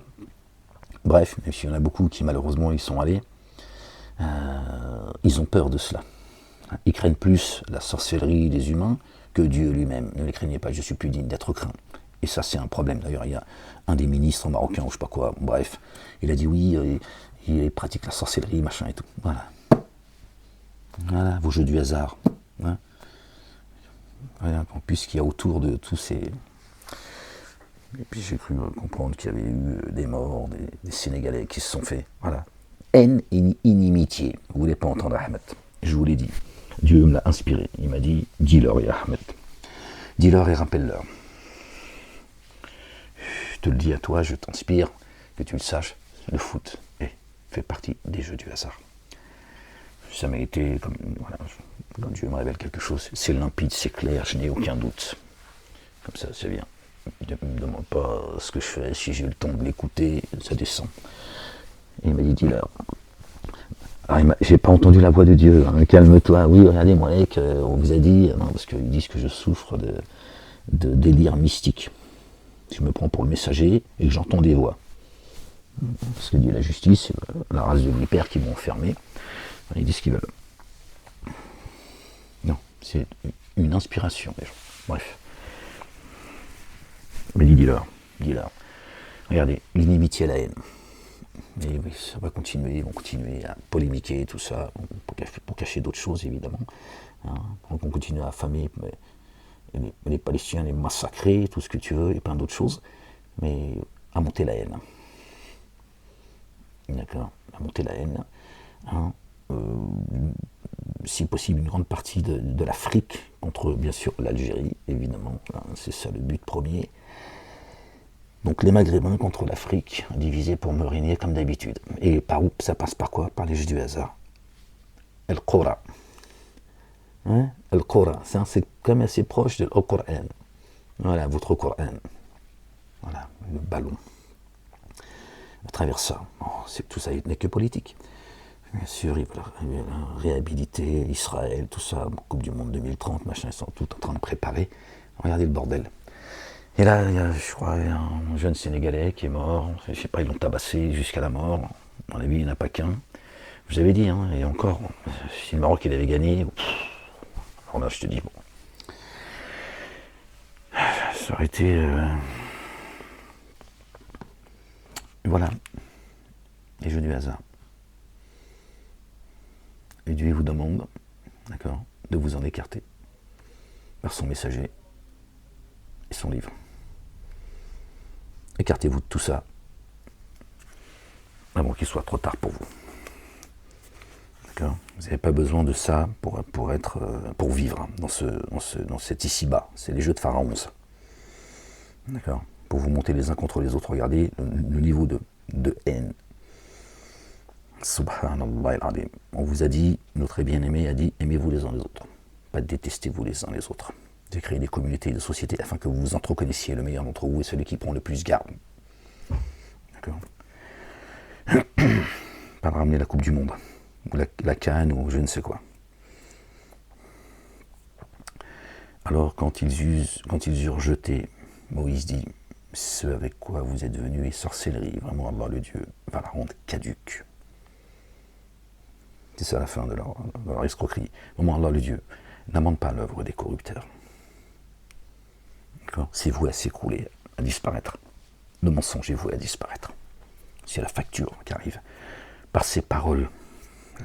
Bref, même s'il y en a beaucoup qui malheureusement y sont allés, ils ont peur de cela. Ils craignent plus la sorcellerie des humains que Dieu lui-même. Ne les craignez pas, je suis plus digne d'être craint. Et ça, c'est un problème. D'ailleurs, il y a un des ministres marocains, ou je sais pas quoi, bref, il a dit oui, il pratique la sorcellerie, machin et tout. Voilà, vos jeux du hasard. Voilà, en plus, qu'il y a autour de tous ces... Et puis j'ai cru comprendre qu'il y avait eu des morts, des Sénégalais qui se sont fait. Voilà. Haine et inimitié. Vous ne voulez pas entendre Ahmed. Je vous l'ai dit. Dieu me l'a inspiré. Il m'a dit, dis-leur et Ahmed. Dis-leur et rappelle-leur. Je te le dis à toi, je t'inspire, que tu le saches, le foot fait partie des jeux du hasard. ça m'a été, comme, voilà, quand Dieu me révèle quelque chose, c'est limpide, c'est clair, je n'ai aucun doute. Comme ça, c'est bien. Ne me demande pas ce que je fais, si j'ai le temps de l'écouter, ça descend. Et il m'a dit, dis-leur. Alors, j'ai pas entendu la voix de Dieu, hein, calme-toi, oui, regardez, mon mec, on vous a dit, non, parce qu'ils disent que je souffre de délire mystique. Je me prends pour le messager et que j'entends des voix. Parce que Dieu la justice, la race de vipères qui m'ont enfermé, ils disent ce qu'ils veulent. Non, c'est une inspiration, les gens. Bref. Mais dis-leur. Regardez, l'inimitié et la haine. Et oui, ça va continuer, ils vont continuer à polémiquer, tout ça, pour cacher d'autres choses, évidemment. Hein, donc on continue à affamer les Palestiniens, les massacrer, tout ce que tu veux, et plein d'autres choses, mais à monter la haine. D'accord, à monter la haine. Hein, si possible, une grande partie de l'Afrique contre, bien sûr, l'Algérie, évidemment. Hein, c'est ça le but premier. Donc les Maghrébins contre l'Afrique, divisés pour me régner comme d'habitude. Et par où ça passe par quoi? Par les jeux du hasard. El-Qura. Hein? El-Qura, c'est quand même assez proche de l'Al-Qur'an. Voilà, votre Qur'an. Voilà, le ballon. À travers ça, tout ça n'est que politique. Bien sûr, ils veulent réhabiliter Israël, tout ça, Coupe du Monde 2030, machin, ils sont tout en train de préparer. Regardez le bordel. Et là, il y a, je crois, un jeune Sénégalais qui est mort. Je sais pas, ils l'ont tabassé jusqu'à la mort. Dans la vie, il n'y en a pas qu'un. Je vous avais dit, hein, et encore, si le Maroc il avait gagné, alors là, je te dis, bon, ça aurait été... Voilà, les jeux du hasard. Et Dieu vous demande, d'accord, de vous en écarter par son messager et son livre. Écartez-vous de tout ça avant qu'il soit trop tard pour vous. D'accord ? Vous n'avez pas besoin de ça pour vivre dans cet ici-bas. C'est les jeux de Pharaon, ça. D'accord ? Pour vous monter les uns contre les autres, regardez le niveau de haine. Subhanallah al-Adim. On vous a dit, notre bien-aimé a dit, aimez-vous les uns les autres. Pas détestez-vous les uns les autres. J'ai créé des communautés de sociétés afin que vous vous entreconnaissiez. Le meilleur d'entre vous est celui qui prend le plus garde. D'accord ? Pas de ramener la Coupe du Monde, ou la Cannes, ou je ne sais quoi. Alors, quand ils eurent jeté, Moïse dit, ce avec quoi vous êtes venus est sorcellerie. Vraiment, Allah le Dieu va la rendre caduque. C'est ça la fin de leur escroquerie. Vraiment, Allah le Dieu n'amende pas l'œuvre des corrupteurs. D'accord ? C'est voué à s'écrouler, à disparaître. Le mensonge est voué à disparaître. C'est la facture qui arrive. Par ces paroles,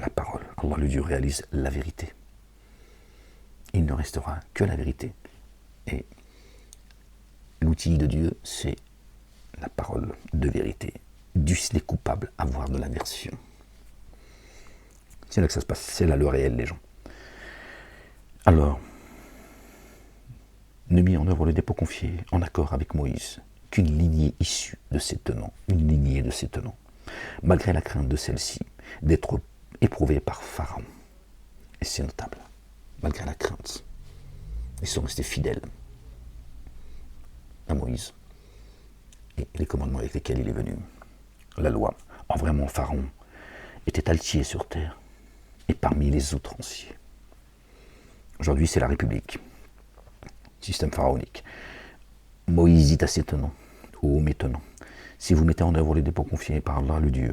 la parole, Allah le Dieu réalise la vérité. Il ne restera que la vérité. Et l'outil de Dieu, c'est la parole de vérité. Dussent les coupables avoir de l'aversion. C'est là que ça se passe, c'est là le réel, les gens. Alors, ne mit en œuvre le dépôt confié en accord avec Moïse qu'une lignée issue de ses tenants, malgré la crainte de celle-ci d'être éprouvée par Pharaon. Et c'est notable, malgré la crainte. Ils sont restés fidèles à Moïse et les commandements avec lesquels il est venu. La loi, vraiment Pharaon, était altier sur terre et parmi les outranciers. Aujourd'hui, c'est la République, système pharaonique. Moïse dit à ses tenants, ô mes tenants, si vous mettez en œuvre les dépôts confiés par Allah le Dieu,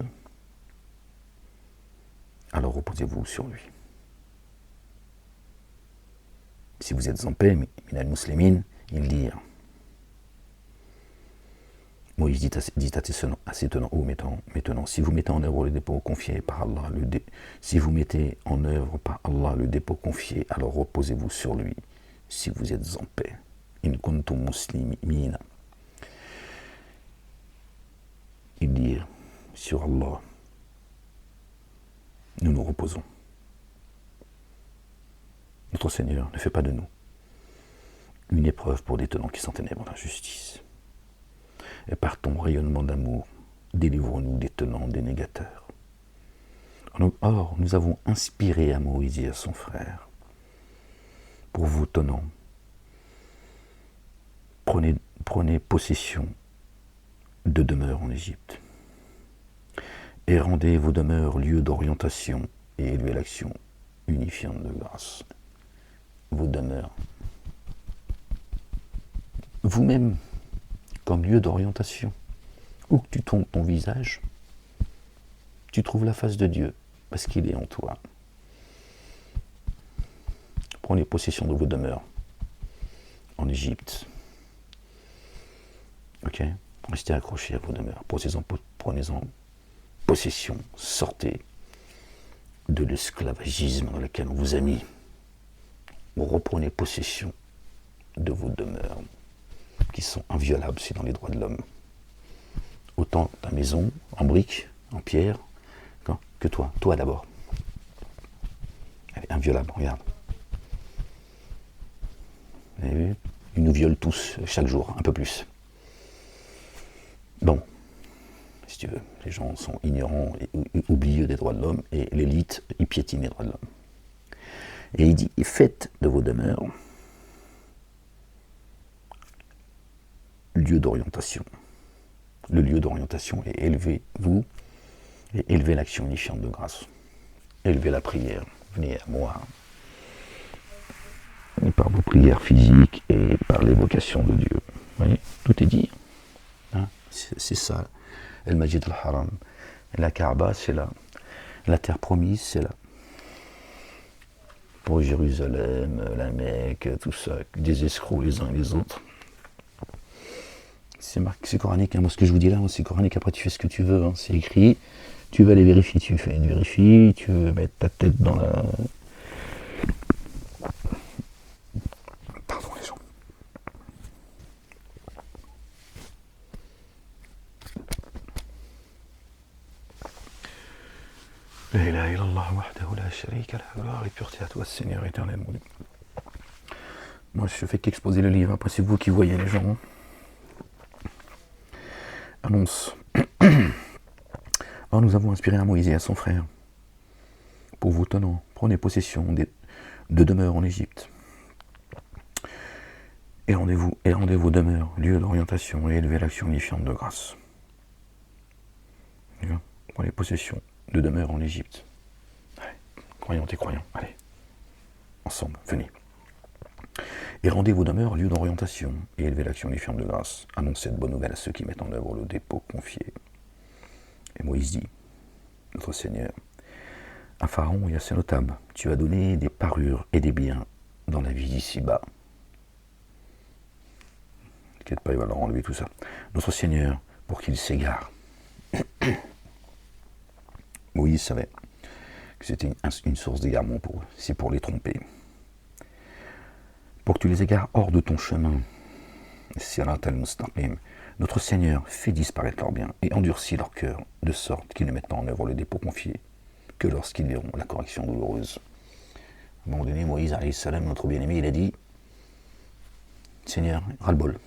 alors reposez-vous sur lui. Si vous êtes en paix, minal muslimin, ils dirent. Moïse dit à ses tenants, ô mes tenants, si vous mettez en œuvre le dépôt confié par Allah, le dépôt confié, alors reposez-vous sur lui, si vous êtes en paix. In kuntum muslimin. Ils dirent, sur Allah, nous nous reposons. Notre Seigneur ne fait pas de nous une épreuve pour des tenants qui s'enténèbrent d'injustice. Et par ton rayonnement d'amour, délivre-nous des tenants, des négateurs. Or, nous avons inspiré à Moïse et à son frère, pour vous tenant, prenez possession de demeures en Égypte, et rendez vos demeures lieu d'orientation et élevez l'action unifiante de grâce. Vos demeures. Vous-même, comme lieu d'orientation, où que tu tombes ton visage, tu trouves la face de Dieu, parce qu'il est en toi. Prenez possession de vos demeures en Égypte. Ok? Restez accrochés à vos demeures. Prenez-en possession. Sortez de l'esclavagisme dans lequel on vous a mis. Reprenez possession de vos demeures, qui sont inviolables, c'est dans les droits de l'homme. Autant ta maison, en briques, en pierre, que toi. Toi d'abord. Elle est inviolable, regarde. Vous avez vu? Ils nous violent tous, chaque jour, un peu plus. Bon, si tu veux, les gens sont ignorants et oublieux des droits de l'homme, et l'élite, ils piétinent les droits de l'homme. Et il dit, faites de vos demeures lieu d'orientation. Le lieu d'orientation est élevez-vous et élevez l'action unifiante de grâce. Élevez la prière. Venez à moi. Et par vos prières physiques et par l'évocation de Dieu. Vous voyez, tout est dit. Hein, c'est ça. El Majid al-Haram. La Kaaba, c'est là. La terre promise, c'est là. Pour Jérusalem, la Mecque, tout ça, des escrocs les uns et les autres. C'est coranique, hein. Moi ce que je vous dis là, c'est coranique, après tu fais ce que tu veux, hein. C'est écrit, tu vas les vérifier, tu fais une vérifie, tu veux mettre ta tête dans la... Pardon les gens. La ilaha illallah wahdahu la sharika lahu, gloire et pureté à toi Seigneur éternel. Moi je fais qu'exposer le livre, après c'est vous qui voyez les gens. Annonce. Or nous avons inspiré à Moïse et à son frère, pour vous tenant, prenez possession de demeures en Égypte, et rendez vos demeures, lieu d'orientation, et élevez l'action unifiante de grâce. Prenez possession de demeures en Égypte. Allez, croyantes et croyants, allez, ensemble, venez. Et rendez vos demeures, lieu d'orientation, et élevez l'action unifiante de grâce. Annoncez cette bonne nouvelle à ceux qui mettent en œuvre le dépôt confié. Et Moïse dit, notre Seigneur, à Pharaon et à ses notables, tu as donné des parures et des biens dans la vie d'ici-bas. T'inquiète pas, il va leur enlever tout ça. Notre Seigneur, pour qu'ils s'égarent. Moïse savait que c'était une source d'égarement pour eux, c'est pour les tromper. Pour que tu les égares hors de ton chemin, Sirat al-Mustaqim, notre Seigneur fait disparaître leurs biens et endurcit leur cœur, de sorte qu'ils ne mettent pas en œuvre le dépôt confié que lorsqu'ils verront la correction douloureuse. À un moment donné, Moïse, alayhi salam, notre bien-aimé, il a dit, Seigneur, ras-le-bol,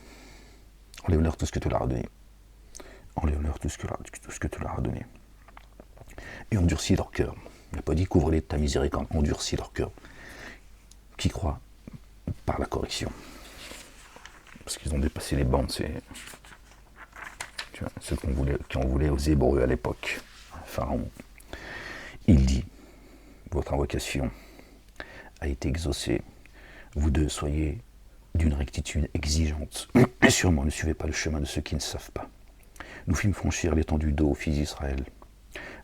enlève-leur tout ce que tu leur as donné. Enlève-leur tout ce que tu leur as donné. Et endurcis leur cœur. Il n'a pas dit couvre-les de ta miséricorde, endurcis leur cœur. Qui croit par la correction. Parce qu'ils ont dépassé les bandes, c'est ceux qui en voulaient aux Hébreux à l'époque. Pharaon. Il dit, votre invocation a été exaucée. Vous deux soyez d'une rectitude exigeante. Et sûrement ne suivez pas le chemin de ceux qui ne savent pas. Nous fîmes franchir l'étendue d'eau aux fils d'Israël.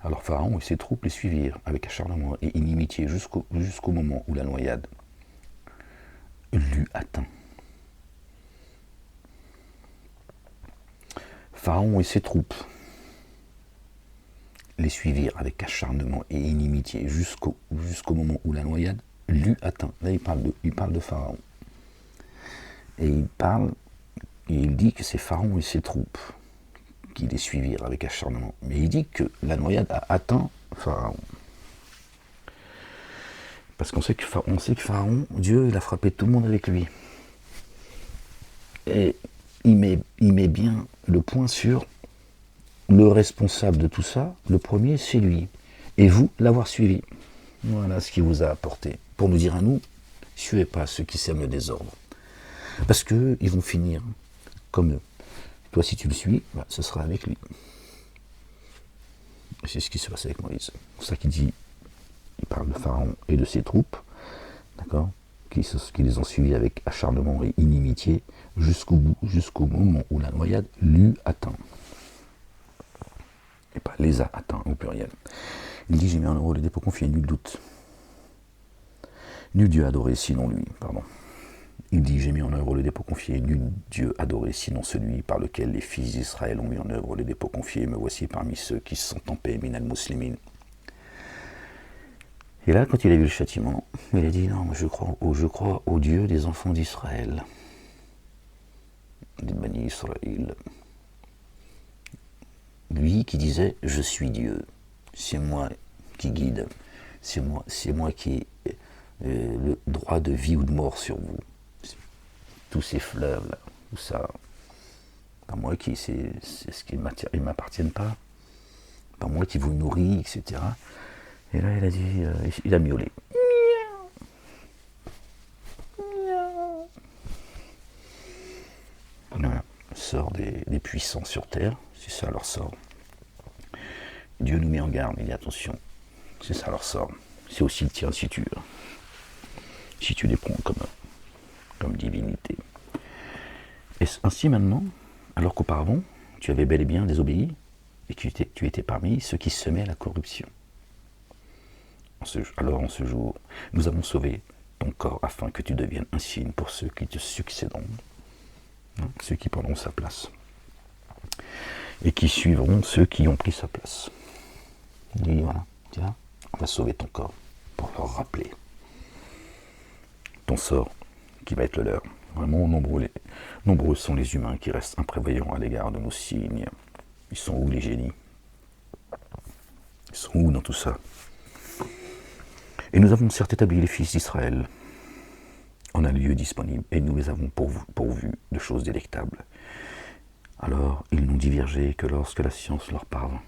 Alors Pharaon et ses troupes les suivirent avec acharnement et inimitié jusqu'au moment où la noyade l'eut atteint. Pharaon et ses troupes les suivirent avec acharnement et inimitié jusqu'au moment où la noyade l'eut atteint. Là, il parle de Pharaon. Et il dit que c'est Pharaon et ses troupes qui les suivirent avec acharnement. Mais il dit que la noyade a atteint Pharaon. Parce qu'on sait que Pharaon, Dieu, il a frappé tout le monde avec lui. Et il met bien le point sur le responsable de tout ça. Le premier, c'est lui. et vous l'avoir suivi. Voilà ce qui vous a apporté. Pour nous dire à nous, suivez pas ceux qui sèment le désordre. Parce qu'ils vont finir comme eux. Toi, si tu le suis, bah, ce sera avec lui. Et c'est ce qui se passe avec Moïse. C'est pour ça qu'il dit, il parle de Pharaon et de ses troupes, d'accord, qui les ont suivis avec acharnement et inimitié jusqu'au bout, jusqu'au moment où la noyade l'eut atteint. Et pas les a atteints au pluriel. Il dit, j'ai mis en euros les dépôts confiés, nul doute. Nul Dieu adoré sinon lui, pardon. Il dit, j'ai mis en œuvre le dépôt confié, nul Dieu adoré sinon celui par lequel les fils d'Israël ont mis en œuvre le dépôt confié, me voici parmi ceux qui se sont en paix, minal muslimin. Et là, quand il a vu le châtiment, il a dit, non, je crois au Dieu des enfants d'Israël. Des Bani Israël. Lui qui disait, je suis Dieu, c'est moi qui guide, c'est moi qui ai le droit de vie ou de mort sur vous. Tous ces fleuves là, tout ça, pas moi qui, c'est ce qui ne m'appartiennent pas, pas moi qui vous nourris, etc. Et là il a dit, il a miaulé. Voilà, sort des puissants sur terre, c'est ça leur sort. Dieu nous met en garde, il dit attention, c'est ça leur sort. C'est aussi le tien si tu les prends comme divinité. Et ainsi maintenant, alors qu'auparavant, tu avais bel et bien désobéi, et que tu étais parmi ceux qui semaient la corruption. Alors en ce jour, nous avons sauvé ton corps afin que tu deviennes un signe pour ceux qui te succéderont, ceux qui prendront sa place, et qui suivront ceux qui ont pris sa place. Il dit voilà, tiens, on va sauver ton corps pour leur rappeler ton sort qui va être le leur. Vraiment, nombreux sont les humains qui restent imprévoyants à l'égard de nos signes. Ils sont où les génies? Ils sont où dans tout ça? Et nous avons certes établi les fils d'Israël en un lieu disponible, et nous les avons pourvus de choses délectables. Alors, ils n'ont divergé que lorsque la science leur parvint.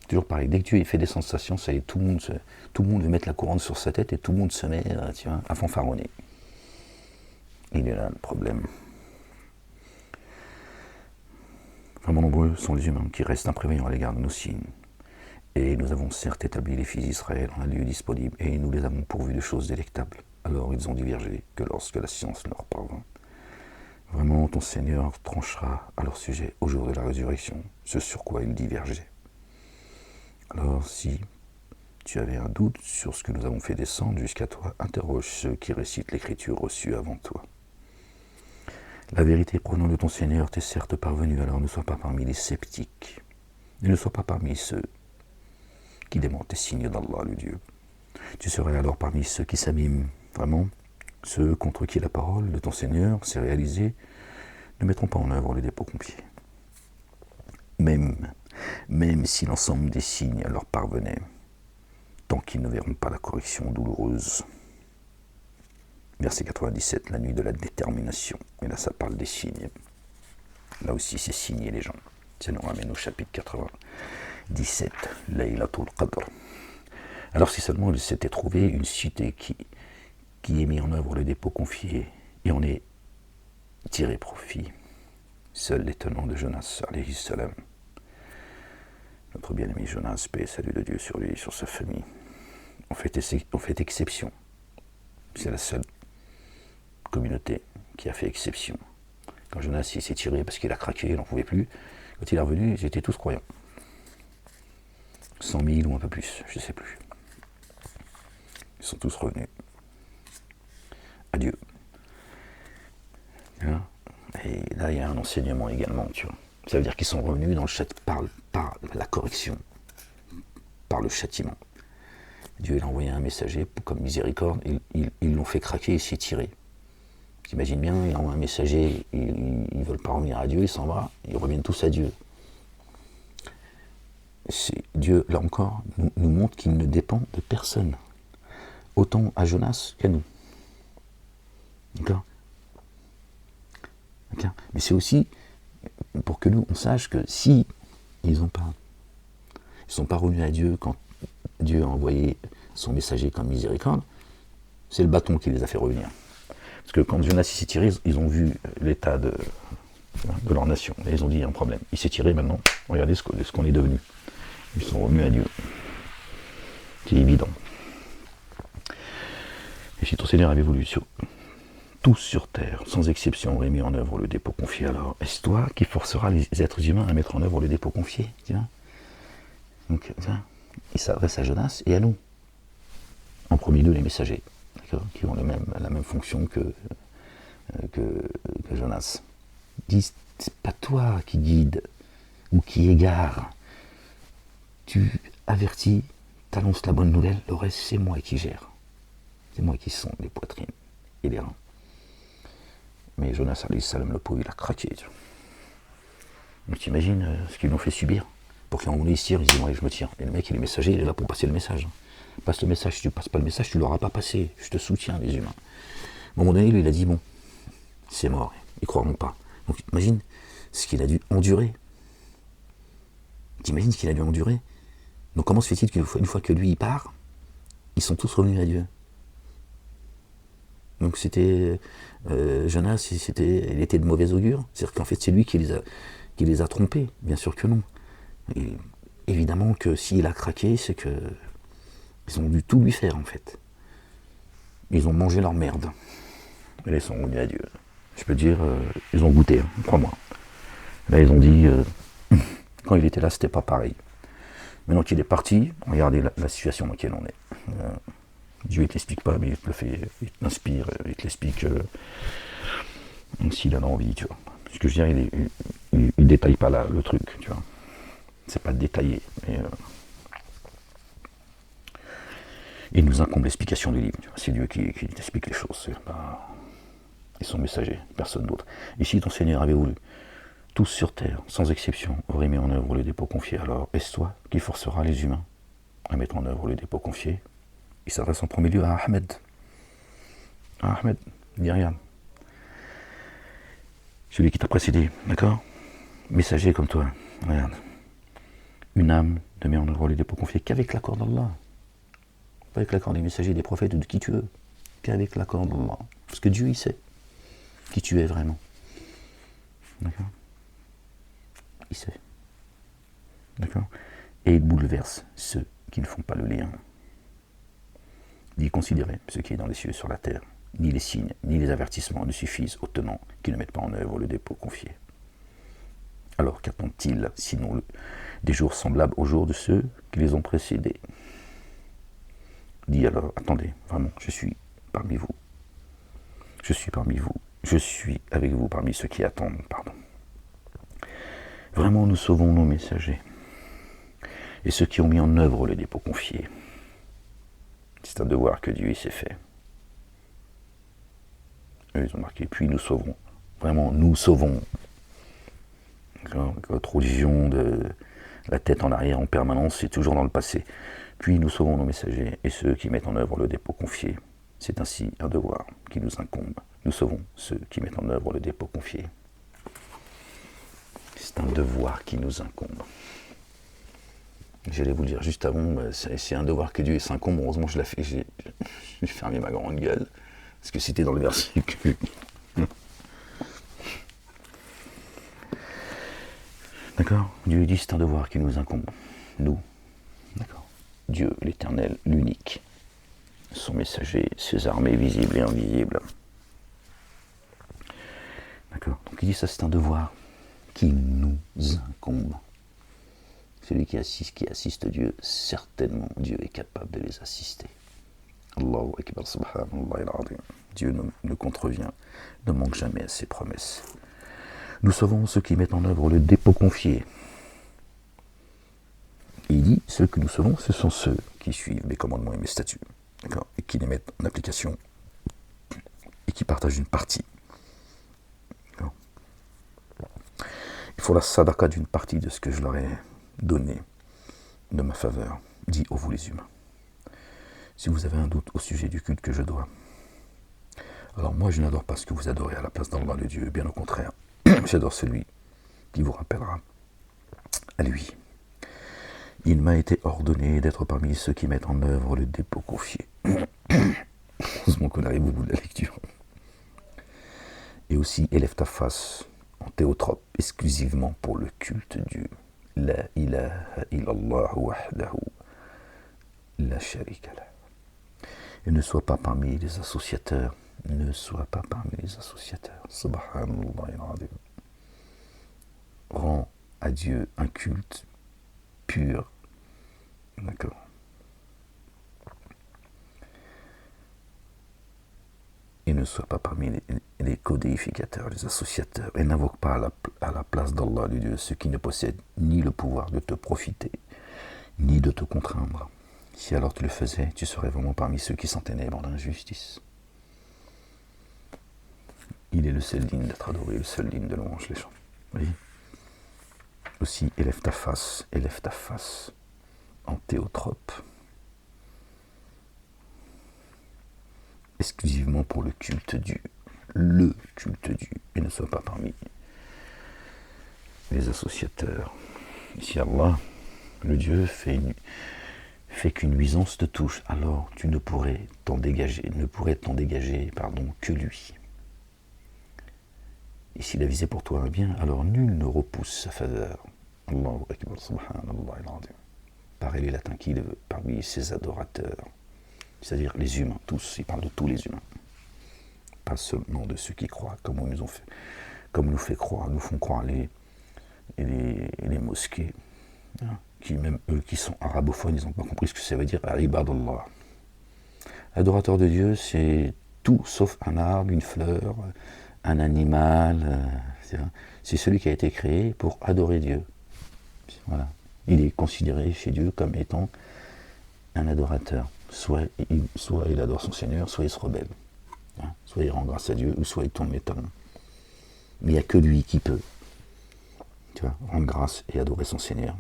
Toujours pareil, dès que Dieu fait des sensations, ça y est, tout le monde veut mettre la couronne sur sa tête et tout le monde se met à fanfaronner. Il est là le problème. Vraiment nombreux sont les humains qui restent imprévoyants à l'égard de nos signes. Et nous avons certes établi les fils d'Israël en un lieu disponible, et nous les avons pourvus de choses délectables. Alors ils ont divergé que lorsque la science leur parvint. Vraiment, ton Seigneur tranchera à leur sujet au jour de la résurrection, ce sur quoi ils divergeaient. Alors si tu avais un doute sur ce que nous avons fait descendre jusqu'à toi, interroge ceux qui récitent l'écriture reçue avant toi. La vérité provenant de ton Seigneur t'est certes parvenue, alors ne sois pas parmi les sceptiques, et ne sois pas parmi ceux qui démentent les signes d'Allah, le Dieu. Tu serais alors parmi ceux qui s'abîment, vraiment, ceux contre qui la parole de ton Seigneur s'est réalisée, ne mettront pas en œuvre les dépôts confiés. Même si l'ensemble des signes leur parvenait, tant qu'ils ne verront pas la correction douloureuse. Verset 97, la nuit de la détermination. Et là, ça parle des signes. Là aussi, c'est signer les gens. Ça nous ramène au chapitre 97, Laylatul Qadr. Alors, si seulement il s'était trouvé une cité qui ait mis en œuvre le dépôt confié, et on ait tiré profit. Seuls les tenants de Jonas, alayhi salam, notre bien-aimé Jonas, paix et salut de Dieu sur lui et sur sa famille, on fait exception. C'est la seule communauté qui a fait exception. Quand Jonas s'est tiré parce qu'il a craqué, il n'en pouvait plus, quand il est revenu, ils étaient tous croyants. 100 000 ou un peu plus, je ne sais plus. Ils sont tous revenus. Adieu. Et là, il y a un enseignement également, tu vois. Ça veut dire qu'ils sont revenus dans le par la correction, par le châtiment. Dieu il a envoyé un messager comme miséricorde, ils l'ont fait craquer et s'y tirer. T'imagines bien, il envoie un messager, ils ne veulent pas revenir à Dieu, ils s'en vont, ils reviennent tous à Dieu. Dieu, là encore, nous montre qu'il ne dépend de personne. Autant à Jonas qu'à nous. D'accord ? Mais c'est aussi pour que nous, on sache que si ils ne sont pas revenus à Dieu quand Dieu a envoyé son messager comme miséricorde, c'est le bâton qui les a fait revenir. Parce que quand Jonas s'est tiré, ils ont vu l'état de leur nation. Et ils ont dit, il y a un problème. Il s'est tiré maintenant, regardez ce qu'on est devenu. Ils sont revenus à Dieu. C'est évident. Et si ton Seigneur avait voulu tous sur terre, sans exception, aurait mis en œuvre le dépôt confié, alors est-ce toi qui forcera les êtres humains à mettre en œuvre le dépôt confié? Donc, il s'adresse à Jonas et à nous. En premier lieu, les messagers, qui ont la même fonction que Jonas. Dis, c'est pas toi qui guide ou qui égare. Tu avertis, t'annonces la bonne nouvelle, le reste c'est moi qui gère. C'est moi qui sonde les poitrines et les reins. Mais Jonas, le pauvre, il a craqué. Donc t'imagines ce qu'ils l'ont fait subir pour qu'on se tire, ils disent ouais, je me tire. Et le mec, il est messager, il est là pour passer le message. Passe le message, si tu passes pas le message, tu l'auras pas passé. Je te soutiens, les humains. À un moment donné, lui, il a dit bon, c'est mort, ils croiront pas. Donc imagine ce qu'il a dû endurer. T'imagines ce qu'il a dû endurer? Donc comment se fait-il qu'une fois que lui il part, ils sont tous revenus à Dieu? Donc c'était Jonas, il était de mauvais augure. C'est-à-dire qu'en fait c'est lui qui les a trompés. Bien sûr que non. Et évidemment que s'il a craqué, c'est que ils ont dû tout lui faire en fait. Ils ont mangé leur merde. Et là ils sont revenus à Dieu. Je peux te dire, ils ont goûté, hein, crois-moi. Là ils ont dit, quand il était là c'était pas pareil. Maintenant qu'il est parti, regardez la situation dans laquelle on est. Dieu ne te l'explique pas, mais il te le fait, il t'inspire, il te l'explique s'il en a envie, tu vois. Ce que je veux dire, il détaille pas là le truc, tu vois. C'est pas détaillé, mais il nous incombe l'explication du livre. C'est Dieu qui t'explique les choses, c'est pas... et son messager, personne d'autre. Et si ton Seigneur avait voulu, tous sur terre, sans exception, auraient mis en œuvre le dépôt confié, alors est-ce toi qui forcera les humains à mettre en œuvre le dépôt confié? Il s'adresse en premier lieu à Ahmed. Ahmed, dis regarde. Celui qui t'a précédé, d'accord? Messager comme toi, regarde. Une âme ne met en œuvre le dépôt confié qu'avec l'accord d'Allah. Pas avec l'accord des messagers, des prophètes ou de qui tu veux. Qu'avec l'accord d'Allah. Parce que Dieu, il sait qui tu es vraiment. D'accord? Il sait. D'accord? Et il bouleverse ceux qui ne font pas le lien. D'y considérer ce qui est dans les cieux et sur la terre. Ni les signes, ni les avertissements ne suffisent aux tenants qui ne mettent pas en œuvre le dépôt confié. Alors qu'attendent-ils, sinon des jours semblables aux jours de ceux qui les ont précédés? Dis alors, attendez, vraiment, je suis parmi vous. Je suis parmi vous. Je suis avec vous parmi ceux qui attendent, pardon. Vraiment, nous sauvons nos messagers et ceux qui ont mis en œuvre le dépôt confié. C'est un devoir que Dieu s'est fait. Eux, ils ont marqué, puis nous sauvons. Vraiment, nous sauvons. Votre religion de la tête en arrière en permanence, c'est toujours dans le passé. Puis nous sauvons nos messagers et ceux qui mettent en œuvre le dépôt confié. C'est ainsi un devoir qui nous incombe. Nous sauvons ceux qui mettent en œuvre le dépôt confié. C'est un devoir qui nous incombe. J'allais vous le dire juste avant, c'est un devoir que Dieu s'incombe. Heureusement, j'ai fermé ma grande gueule. Parce que c'était dans le verset que... D'accord? Dieu dit c'est un devoir qui nous incombe. Nous. D'accord? Dieu, l'éternel, l'unique. Son messager, ses armées visibles et invisibles. D'accord? Donc il dit ça c'est un devoir qui nous incombe. Celui qui assiste Dieu, certainement Dieu est capable de les assister. Allahu Akbar, subhanallah al-azim. Dieu ne contrevient, ne manque jamais à ses promesses. Nous sauvons ceux qui mettent en œuvre le dépôt confié. Il dit, ceux que nous sauvons, ce sont ceux qui suivent mes commandements et mes statuts, d'accord, et qui les mettent en application, et qui partagent une partie. D'accord. Il faut la sadaqa d'une partie de ce que je leur ai donné de ma faveur, dit ô vous les humains. Si vous avez un doute au sujet du culte que je dois, alors moi je n'adore pas ce que vous adorez à la place d'Allah le Dieu, bien au contraire, j'adore celui qui vous rappellera à lui. Il m'a été ordonné d'être parmi ceux qui mettent en œuvre le dépôt confié. Heureusement qu'on arrive au bout de la lecture. Et aussi, élève ta face en théotrope, exclusivement pour le culte Dieu. La ilaha illallah wahdahu la sharika lah. Et ne sois pas parmi les associateurs. Ne sois pas parmi les associateurs. Subhanallah al-azim. Rends à Dieu un culte pur. D'accord. Et ne sois pas parmi les codéificateurs, les associateurs, et n'invoque pas à la place d'Allah, de Dieu, ceux qui ne possèdent ni le pouvoir de te profiter, ni de te contraindre. Si alors tu le faisais, tu serais vraiment parmi ceux qui sont ténèbres d'injustice. Il est le seul digne d'être adoré, le seul digne de louange, les gens. Oui. Aussi, élève ta face en théotrope. Exclusivement pour le culte Dieu. Le culte Dieu. Et ne sois pas parmi les associateurs. Si Allah, le Dieu, fait qu'une nuisance te touche, alors tu ne pourrais t'en dégager, que lui. Et s'il a visé pour toi un bien, alors nul ne repousse sa faveur. Allahu Akbar, subhanallah al-azim. Pareil les latins qui veut, parmi ses adorateurs, c'est-à-dire les humains, tous, il parle de tous les humains, pas seulement de ceux qui croient, comme nous font croire les mosquées, hein, qui même eux qui sont arabophones, ils n'ont pas compris ce que ça veut dire ibadallah. Adorateur de Dieu, c'est tout sauf un arbre, une fleur, un animal, c'est celui qui a été créé pour adorer Dieu. Voilà. Il est considéré chez Dieu comme étant un adorateur. Soit il adore son Seigneur, soit il se rebelle. Hein, soit il rend grâce à Dieu, ou soit il tombe métal. Mais il n'y a que lui qui peut, rendre grâce et adorer son Seigneur.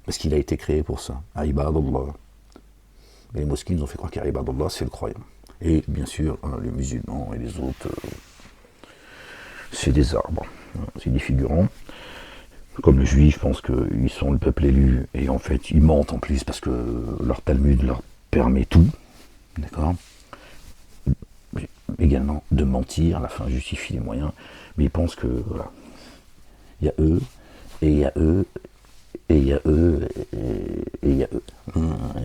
Parce qu'il a été créé pour ça. Ibadallah. Et les mosquées nous ont fait croire qu'Ibadallah, c'est le croyant. Et bien sûr, les musulmans et les autres, c'est des arbres. C'est des figurants. Comme les juifs pensent qu'ils sont le peuple élu, et en fait ils mentent en plus parce que leur Talmud leur permet tout, d'accord. Également de mentir, la fin justifie les moyens, mais ils pensent que voilà, il y a eux, et il y a eux, et il y a eux, et il y a eux.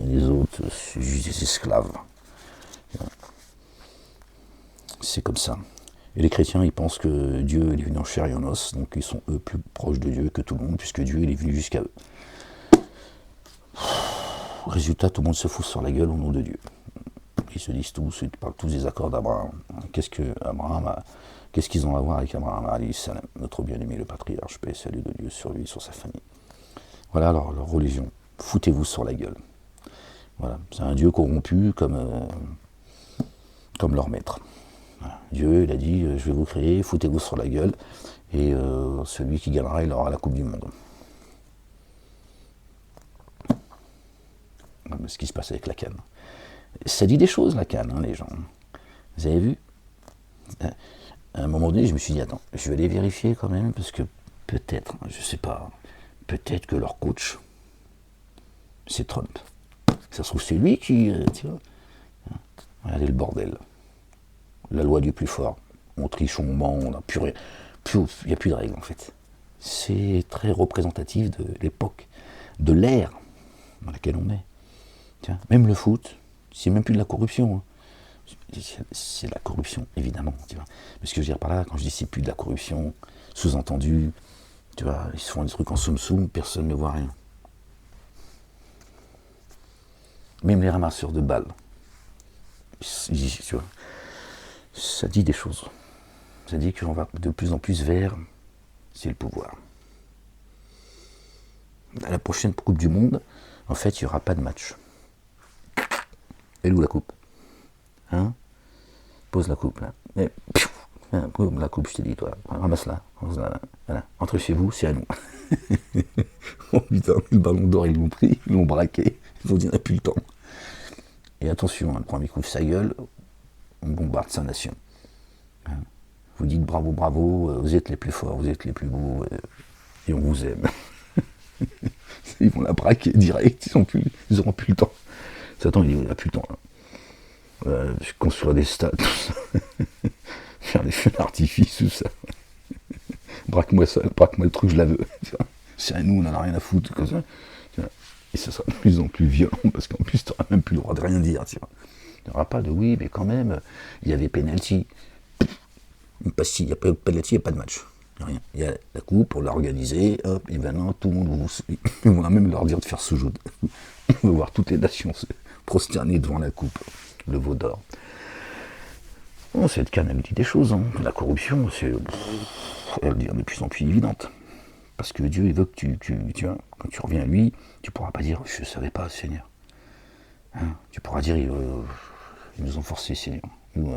Et les autres, c'est juste des esclaves. C'est comme ça. Et les chrétiens, ils pensent que Dieu est venu en chair et en os, donc ils sont eux plus proches de Dieu que tout le monde, puisque Dieu il est venu jusqu'à eux. Résultat, tout le monde se fout sur la gueule au nom de Dieu. Ils se disent tous, ils parlent tous des accords d'Abraham. Qu'est-ce qu'ils ont à voir avec Abraham, alayhi salam, notre bien-aimé, le patriarche, paix et salut de Dieu sur lui, sur sa famille. Voilà alors leur religion. Foutez-vous sur la gueule. Voilà, c'est un Dieu corrompu comme leur maître. Voilà. Dieu, il a dit, je vais vous créer, foutez-vous sur la gueule, et celui qui gagnera, il aura la Coupe du Monde. Ce qui se passe avec la canne. Ça dit des choses, la canne, hein, les gens. Vous avez vu? À un moment donné, je me suis dit, attends, je vais aller vérifier quand même, parce que peut-être, je sais pas, peut-être que leur coach, c'est Trump. Ça se trouve, c'est lui qui, tu vois, regardez le bordel. La loi du plus fort. On triche, on ment, on n'a plus rien. Il n'y a plus de règles, en fait. C'est très représentatif de l'époque, de l'ère dans laquelle on est. Tiens, même le foot, c'est même plus de la corruption. Hein. C'est de la corruption, évidemment. Tu vois. Mais ce que je veux dire par là, quand je dis c'est plus de la corruption, sous-entendu, tu vois, ils se font des trucs en soum-soum, personne ne voit rien. Même les ramasseurs de balles, tu vois, ça dit des choses. Ça dit qu'on va de plus en plus vers, c'est le pouvoir. À la prochaine Coupe du Monde, en fait, il n'y aura pas de match. Elle est où la coupe? Hein? Pose la coupe là. Et, la coupe, je t'ai dit, toi, ramasse-la. Voilà. Entrez chez vous, c'est à nous. Oh putain, le ballon d'or, ils l'ont pris, ils l'ont braqué. Ils ont dit, on n'a plus le temps. Et attention, le premier coup de sa gueule, on bombarde sa nation. Vous dites bravo, bravo, vous êtes les plus forts, vous êtes les plus beaux, et on vous aime. Ils vont la braquer direct, ils auront plus le temps. Satan, il n'a plus le temps. Construire des stades, tout ça. Faire des feux d'artifice, tout ça. Braque-moi ça, braque-moi le truc, je la veux. C'est à nous, on n'en a rien à foutre, comme ça. Et ça sera de plus en plus violent, parce qu'en plus, tu n'auras même plus le droit de rien dire. Tu n'auras pas de oui, mais quand même, il y avait penalty. Parce qu'il n'y a pas de penalty, il n'y a pas de match. Rien. Il y a la coupe, on l'a organisée, hop, et maintenant tout le monde on va même leur dire de faire soujoud. On va voir toutes les nations se prosterner devant la coupe, le veau d'or. Bon, cette canne, elle dit des choses. Hein. La corruption, elle devient de plus en plus évidente. Parce que Dieu, il veut que tu vois, quand tu reviens à lui, tu ne pourras pas dire je ne savais pas, Seigneur. Hein, tu pourras dire ils nous ont forcés, Seigneur. Nous,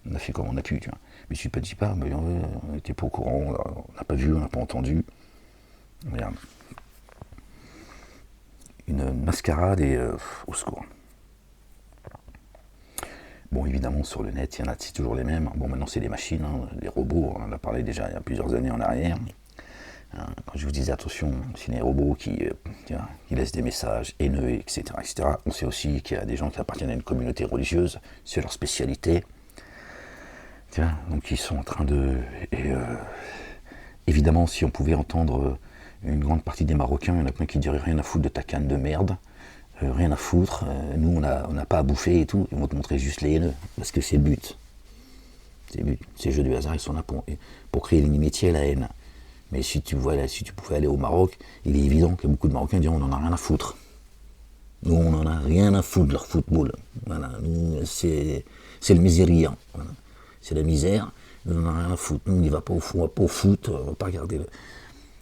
on a fait comme on a pu, tu vois. Mais tu ne dis pas, mais on n'était pas au courant, on n'a pas vu, on n'a pas entendu. Regarde. Une mascarade et au secours. Bon, évidemment, sur le net, il y en a, c'est toujours les mêmes. Bon, maintenant, c'est des machines, hein, des robots, on en a parlé déjà il y a plusieurs années en arrière. Hein, quand je vous disais, attention, c'est des robots qui laissent des messages haineux, etc., etc. On sait aussi qu'il y a des gens qui appartiennent à une communauté religieuse, c'est leur spécialité. Tiens, donc ils sont en train de... évidemment, si on pouvait entendre une grande partie des Marocains, il y en a plein qui diraient rien à foutre de ta canne de merde, rien à foutre, nous on n'a pas à bouffer et tout, ils vont te montrer juste les haineux, parce que c'est le but. C'est le but. Ces jeux du hasard, ils sont là pour créer l'inimitié et la haine. Mais si tu pouvais aller au Maroc, il est évident que beaucoup de Marocains diront on n'en a rien à foutre. Nous, on n'en a rien à foutre de leur football. Voilà, nous, c'est le misérien. Voilà. C'est la misère, nous, on n'en a rien à foutre. Nous, on n'y va pas au foot, on ne va pas regarder.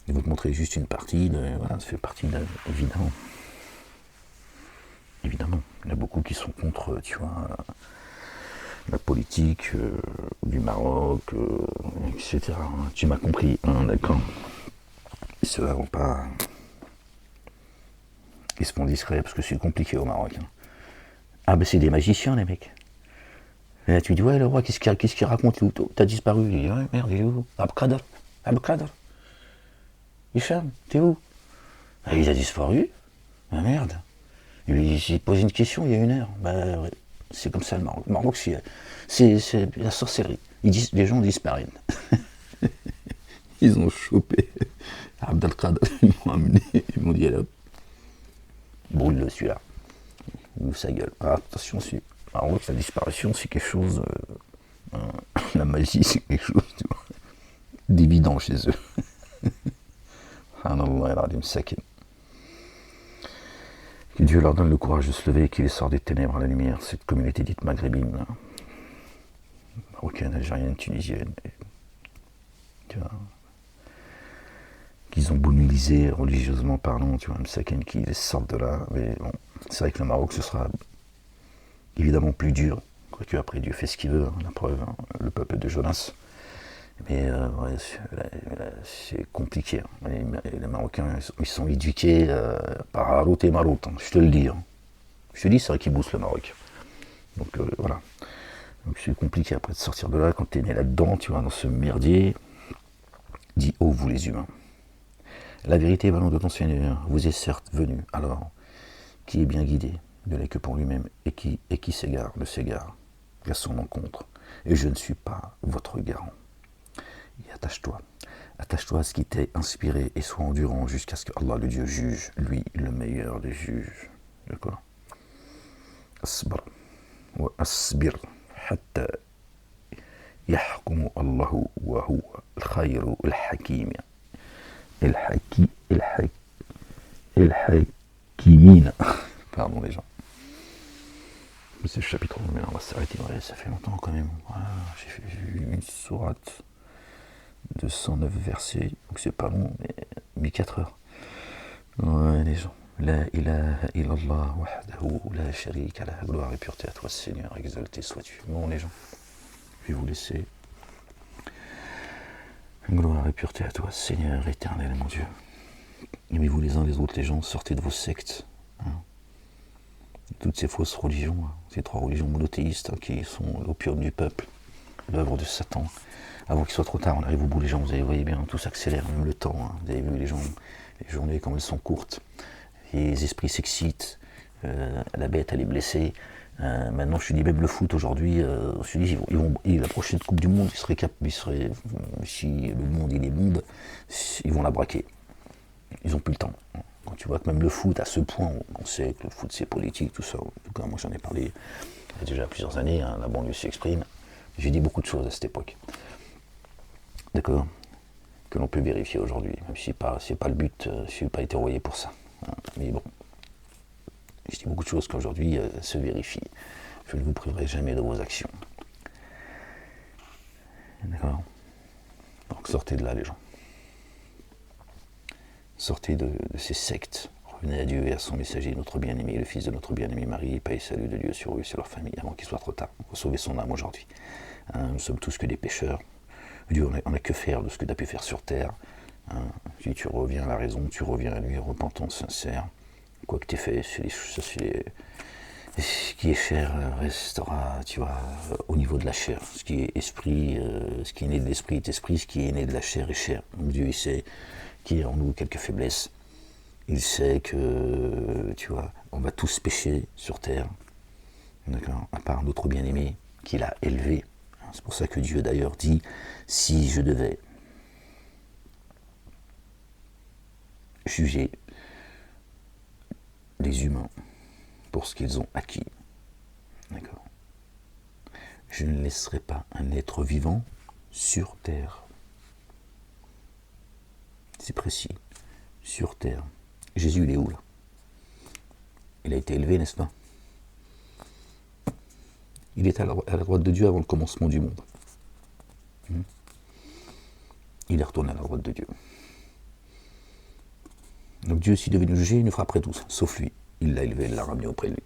Ils vont te montrer juste une partie, voilà, ça fait partie évidemment. Évidemment, il y en a beaucoup qui sont contre, tu vois, la politique du Maroc, etc. Tu m'as compris, hein, d'accord. Ceux-là vont pas... Ils se font discrets parce que c'est compliqué au Maroc. Hein. Ah ben c'est des magiciens les mecs. Et là tu dis ouais le roi qu'est-ce qu'il raconte, t'as disparu. Il dit ouais merde il est où Abdelkader. Hicham, t'es où? Ah, il a disparu. Ah merde. J'ai posé une question il y a 1 heure. Bah ouais. C'est comme ça le Maroc. Le Maroc c'est la sorcellerie. Les gens disparaissent. Ils ont chopé Abdelkader, ils m'ont amené, ils m'ont dit allez hop. Brûle-le celui-là. Il ouvre sa gueule. Ah, attention, Maroc, la disparition c'est quelque chose. La magie c'est quelque chose d'évident chez eux. Que Dieu leur donne le courage de se lever et qu'il les sort des ténèbres à la lumière, cette communauté dite maghrébine, marocaine, algérienne, tunisienne, tu vois, qu'ils ont boumilisé religieusement parlant, tu vois, Msaken qui les sortent de là, mais bon, c'est vrai que le Maroc ce sera évidemment plus dur, quoique après Dieu fait ce qu'il veut, hein, la preuve, hein, le peuple de Jonas. Mais ouais, c'est compliqué. Hein. Les Marocains, ils sont éduqués par Harout et Marout, hein, je te le dis. Hein. Je te dis, c'est vrai qu'ils boussent le Maroc. Donc voilà. Donc c'est compliqué après de sortir de là, quand t'es né là-dedans, tu vois, dans ce merdier. Dis, oh vous les humains. La vérité venant de ton Seigneur vous est certes venue. Alors, qui est bien guidé, ne l'est que pour lui-même, et qui s'égare, ne s'égare qu'à son encontre. Et je ne suis pas votre garant. Et attache-toi à ce qui t'est inspiré et sois endurant jusqu'à ce que Allah le Dieu juge, lui le meilleur des juges. D'accord? Asbir wa asbir hatta yahkumu Allahu wa huwa al-khayru al-hakim. El-hakimina. Pardon les gens. C'est le chapitre, mais on va s'arrêter. Ouais, ça fait longtemps quand même. Voilà, j'ai vu une sourate de 109 versets, donc c'est pas long, mais 4 heures. Ouais, les gens. La ilaha illallah wahdahu la sharika lah. Gloire et pureté à toi, Seigneur, exalté sois-tu. Bon, les gens, je vais vous laisser. Gloire et pureté à toi, Seigneur éternel, mon Dieu. Aimez-vous les uns les autres, les gens, sortez de vos sectes. Hein. Toutes ces fausses religions, ces 3 religions monothéistes qui sont l'opium du peuple. l'œuvre de Satan, avant qu'il soit trop tard. On arrive au bout, les gens, vous voyez bien, tout s'accélère, même le temps. Hein. Vous avez vu les gens, les journées comme elles sont courtes, les esprits s'excitent, la bête elle est blessée. Maintenant, je te dis même le foot aujourd'hui, je te dis, la prochaine Coupe du Monde, si le monde il est bombe, ils vont la braquer. Ils n'ont plus le temps. Quand tu vois que même le foot, à ce point, on sait que le foot c'est politique, tout ça. En tout cas, moi j'en ai parlé il y a déjà plusieurs années, hein, la banlieue s'exprime. J'ai dit beaucoup de choses à cette époque. D'accord? Que l'on peut vérifier aujourd'hui, même si c'est pas le but, je n'ai pas été envoyé pour ça. Hein. Mais bon, je dis beaucoup de choses qu'aujourd'hui se vérifient. Je ne vous priverai jamais de vos actions. D'accord? Donc sortez de là, les gens. Sortez de ces sectes. Revenez à Dieu et à son messager, notre bien-aimé, le fils de notre bien-aimé Marie, paix et salut de Dieu sur eux et sur leur famille, avant qu'il soit trop tard. Pour sauver son âme aujourd'hui. Hein, nous sommes tous que des pécheurs. Dieu, on n'a que faire de ce que tu as pu faire sur terre. Hein, si tu reviens à la raison, tu reviens à lui, repentance sincère. Quoi que tu aies fait, ce qui est chair restera, tu vois, au niveau de la chair. Ce qui est esprit, ce qui est né de l'esprit est esprit, ce qui est né de la chair est chair. Donc Dieu, il sait qu'il y a en nous quelques faiblesses. Il sait que, tu vois, on va tous pécher sur terre, d'accord, à part notre bien-aimé qu'il a élevé. C'est pour ça que Dieu d'ailleurs dit, si je devais juger les humains pour ce qu'ils ont acquis, d'accord, je ne laisserai pas un être vivant sur terre. C'est précis, sur terre. Jésus, il est où là? Il a été élevé, n'est-ce pas? Il était à la droite de Dieu avant le commencement du monde. Il est retourné à la droite de Dieu. Donc Dieu, s'il devait nous juger, il nous frapperait tous, sauf lui. Il l'a élevé, il l'a ramené auprès de lui.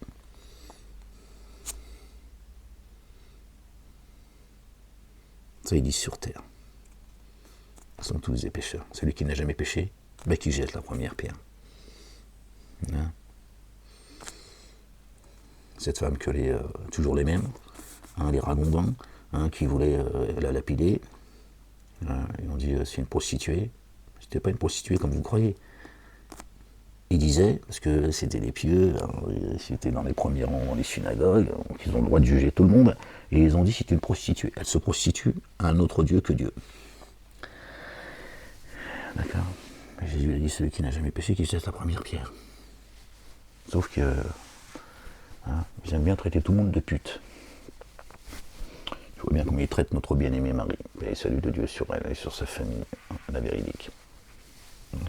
Ça, il dit sur terre. Nous sommes tous des pécheurs. Celui qui n'a jamais péché, qui jette la première pierre. Hein? Cette femme que toujours les mêmes, hein, les ragondins, hein, qui voulaient la lapider. Ils ont dit c'est une prostituée. C'était pas une prostituée comme vous croyez. Ils disaient, parce que c'était les pieux, hein, c'était dans les premiers rangs dans les synagogues, donc ils ont le droit de juger tout le monde, et ils ont dit c'est une prostituée. Elle se prostitue à un autre Dieu que Dieu. D'accord. Jésus a dit celui qui n'a jamais péché, qui jette la première pierre. Sauf que ils aiment bien traiter tout le monde de pute. Je vois bien comment ils traitent notre bien-aimée Marie. Et salut de Dieu sur elle et sur sa famille, la véridique.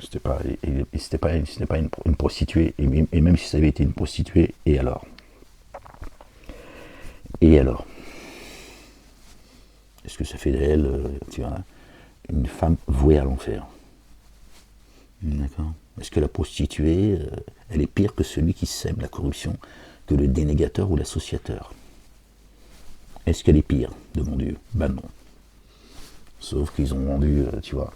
C'était pas une prostituée, et même si ça avait été une prostituée, et alors? Et alors? Est-ce que ça fait d'elle, tu vois, une femme vouée à l'enfer? D'accord. Est-ce que la prostituée, elle est pire que celui qui sème la corruption, que le dénégateur ou l'associateur? Est-ce qu'elle est pire, devant Dieu? Ben non. Sauf qu'ils ont rendu, tu vois,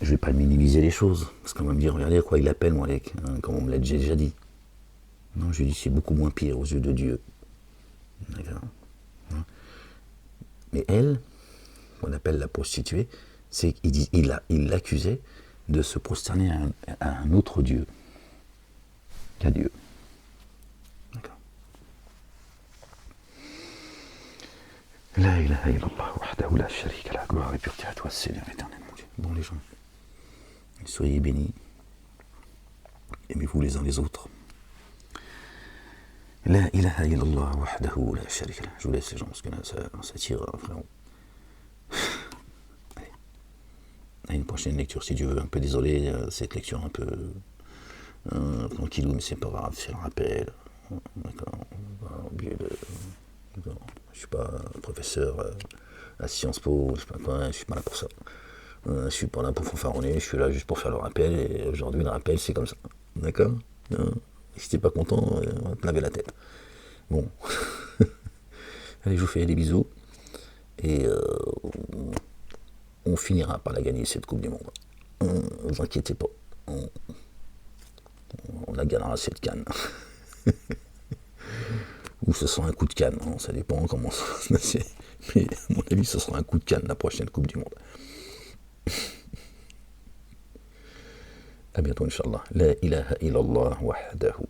je vais pas minimiser les choses, parce qu'on va me dire, regardez à quoi il appelle, moi, comme on me l'a déjà dit. Non, je dis, c'est beaucoup moins pire aux yeux de Dieu. D'accord. Mais elle, qu'on appelle la prostituée, c'est qu'il l'accusait de se prosterner à un autre Dieu qu'à Dieu. D'accord. La ilaha illallah wahdahu la sharika lah, gloire et pureté à toi, Seigneur éternel, mon Dieu. Bon, les gens, soyez bénis, aimez-vous les uns les autres. La ilaha illallah wahdahu la sharika lah. Je vous laisse les gens, parce que là, ça tire, frérot. À une prochaine lecture, si Dieu veut. Un peu désolé, cette lecture un peu tranquillou, mais c'est pas grave, c'est un rappel. D'accord. Je suis pas professeur à Sciences Po, je sais pas quoi, je suis pas là pour ça. Je suis pas là pour fanfaronner, je suis là juste pour faire le rappel, et aujourd'hui le rappel c'est comme ça. D'accord. Si t'es pas content, on va te laver la tête. Bon. Allez, je vous fais des bisous. Et on finira par la gagner, cette Coupe du Monde. Ne vous inquiétez pas. On la gagnera, cette canne. ou ce sera un coup de canne, hein, ça dépend comment ça va se passer. Mais à mon avis, ce sera un coup de canne la prochaine Coupe du Monde. À bientôt, Inch'Allah. La ilaha illallah wahdahu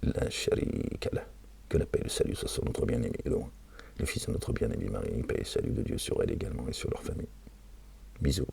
la sharika lah. Que la paix et le salut soient sur notre bien-aimé le fils de notre bien-aimé Marie, paix et salut de Dieu sur elle également et sur leur famille. Bisous.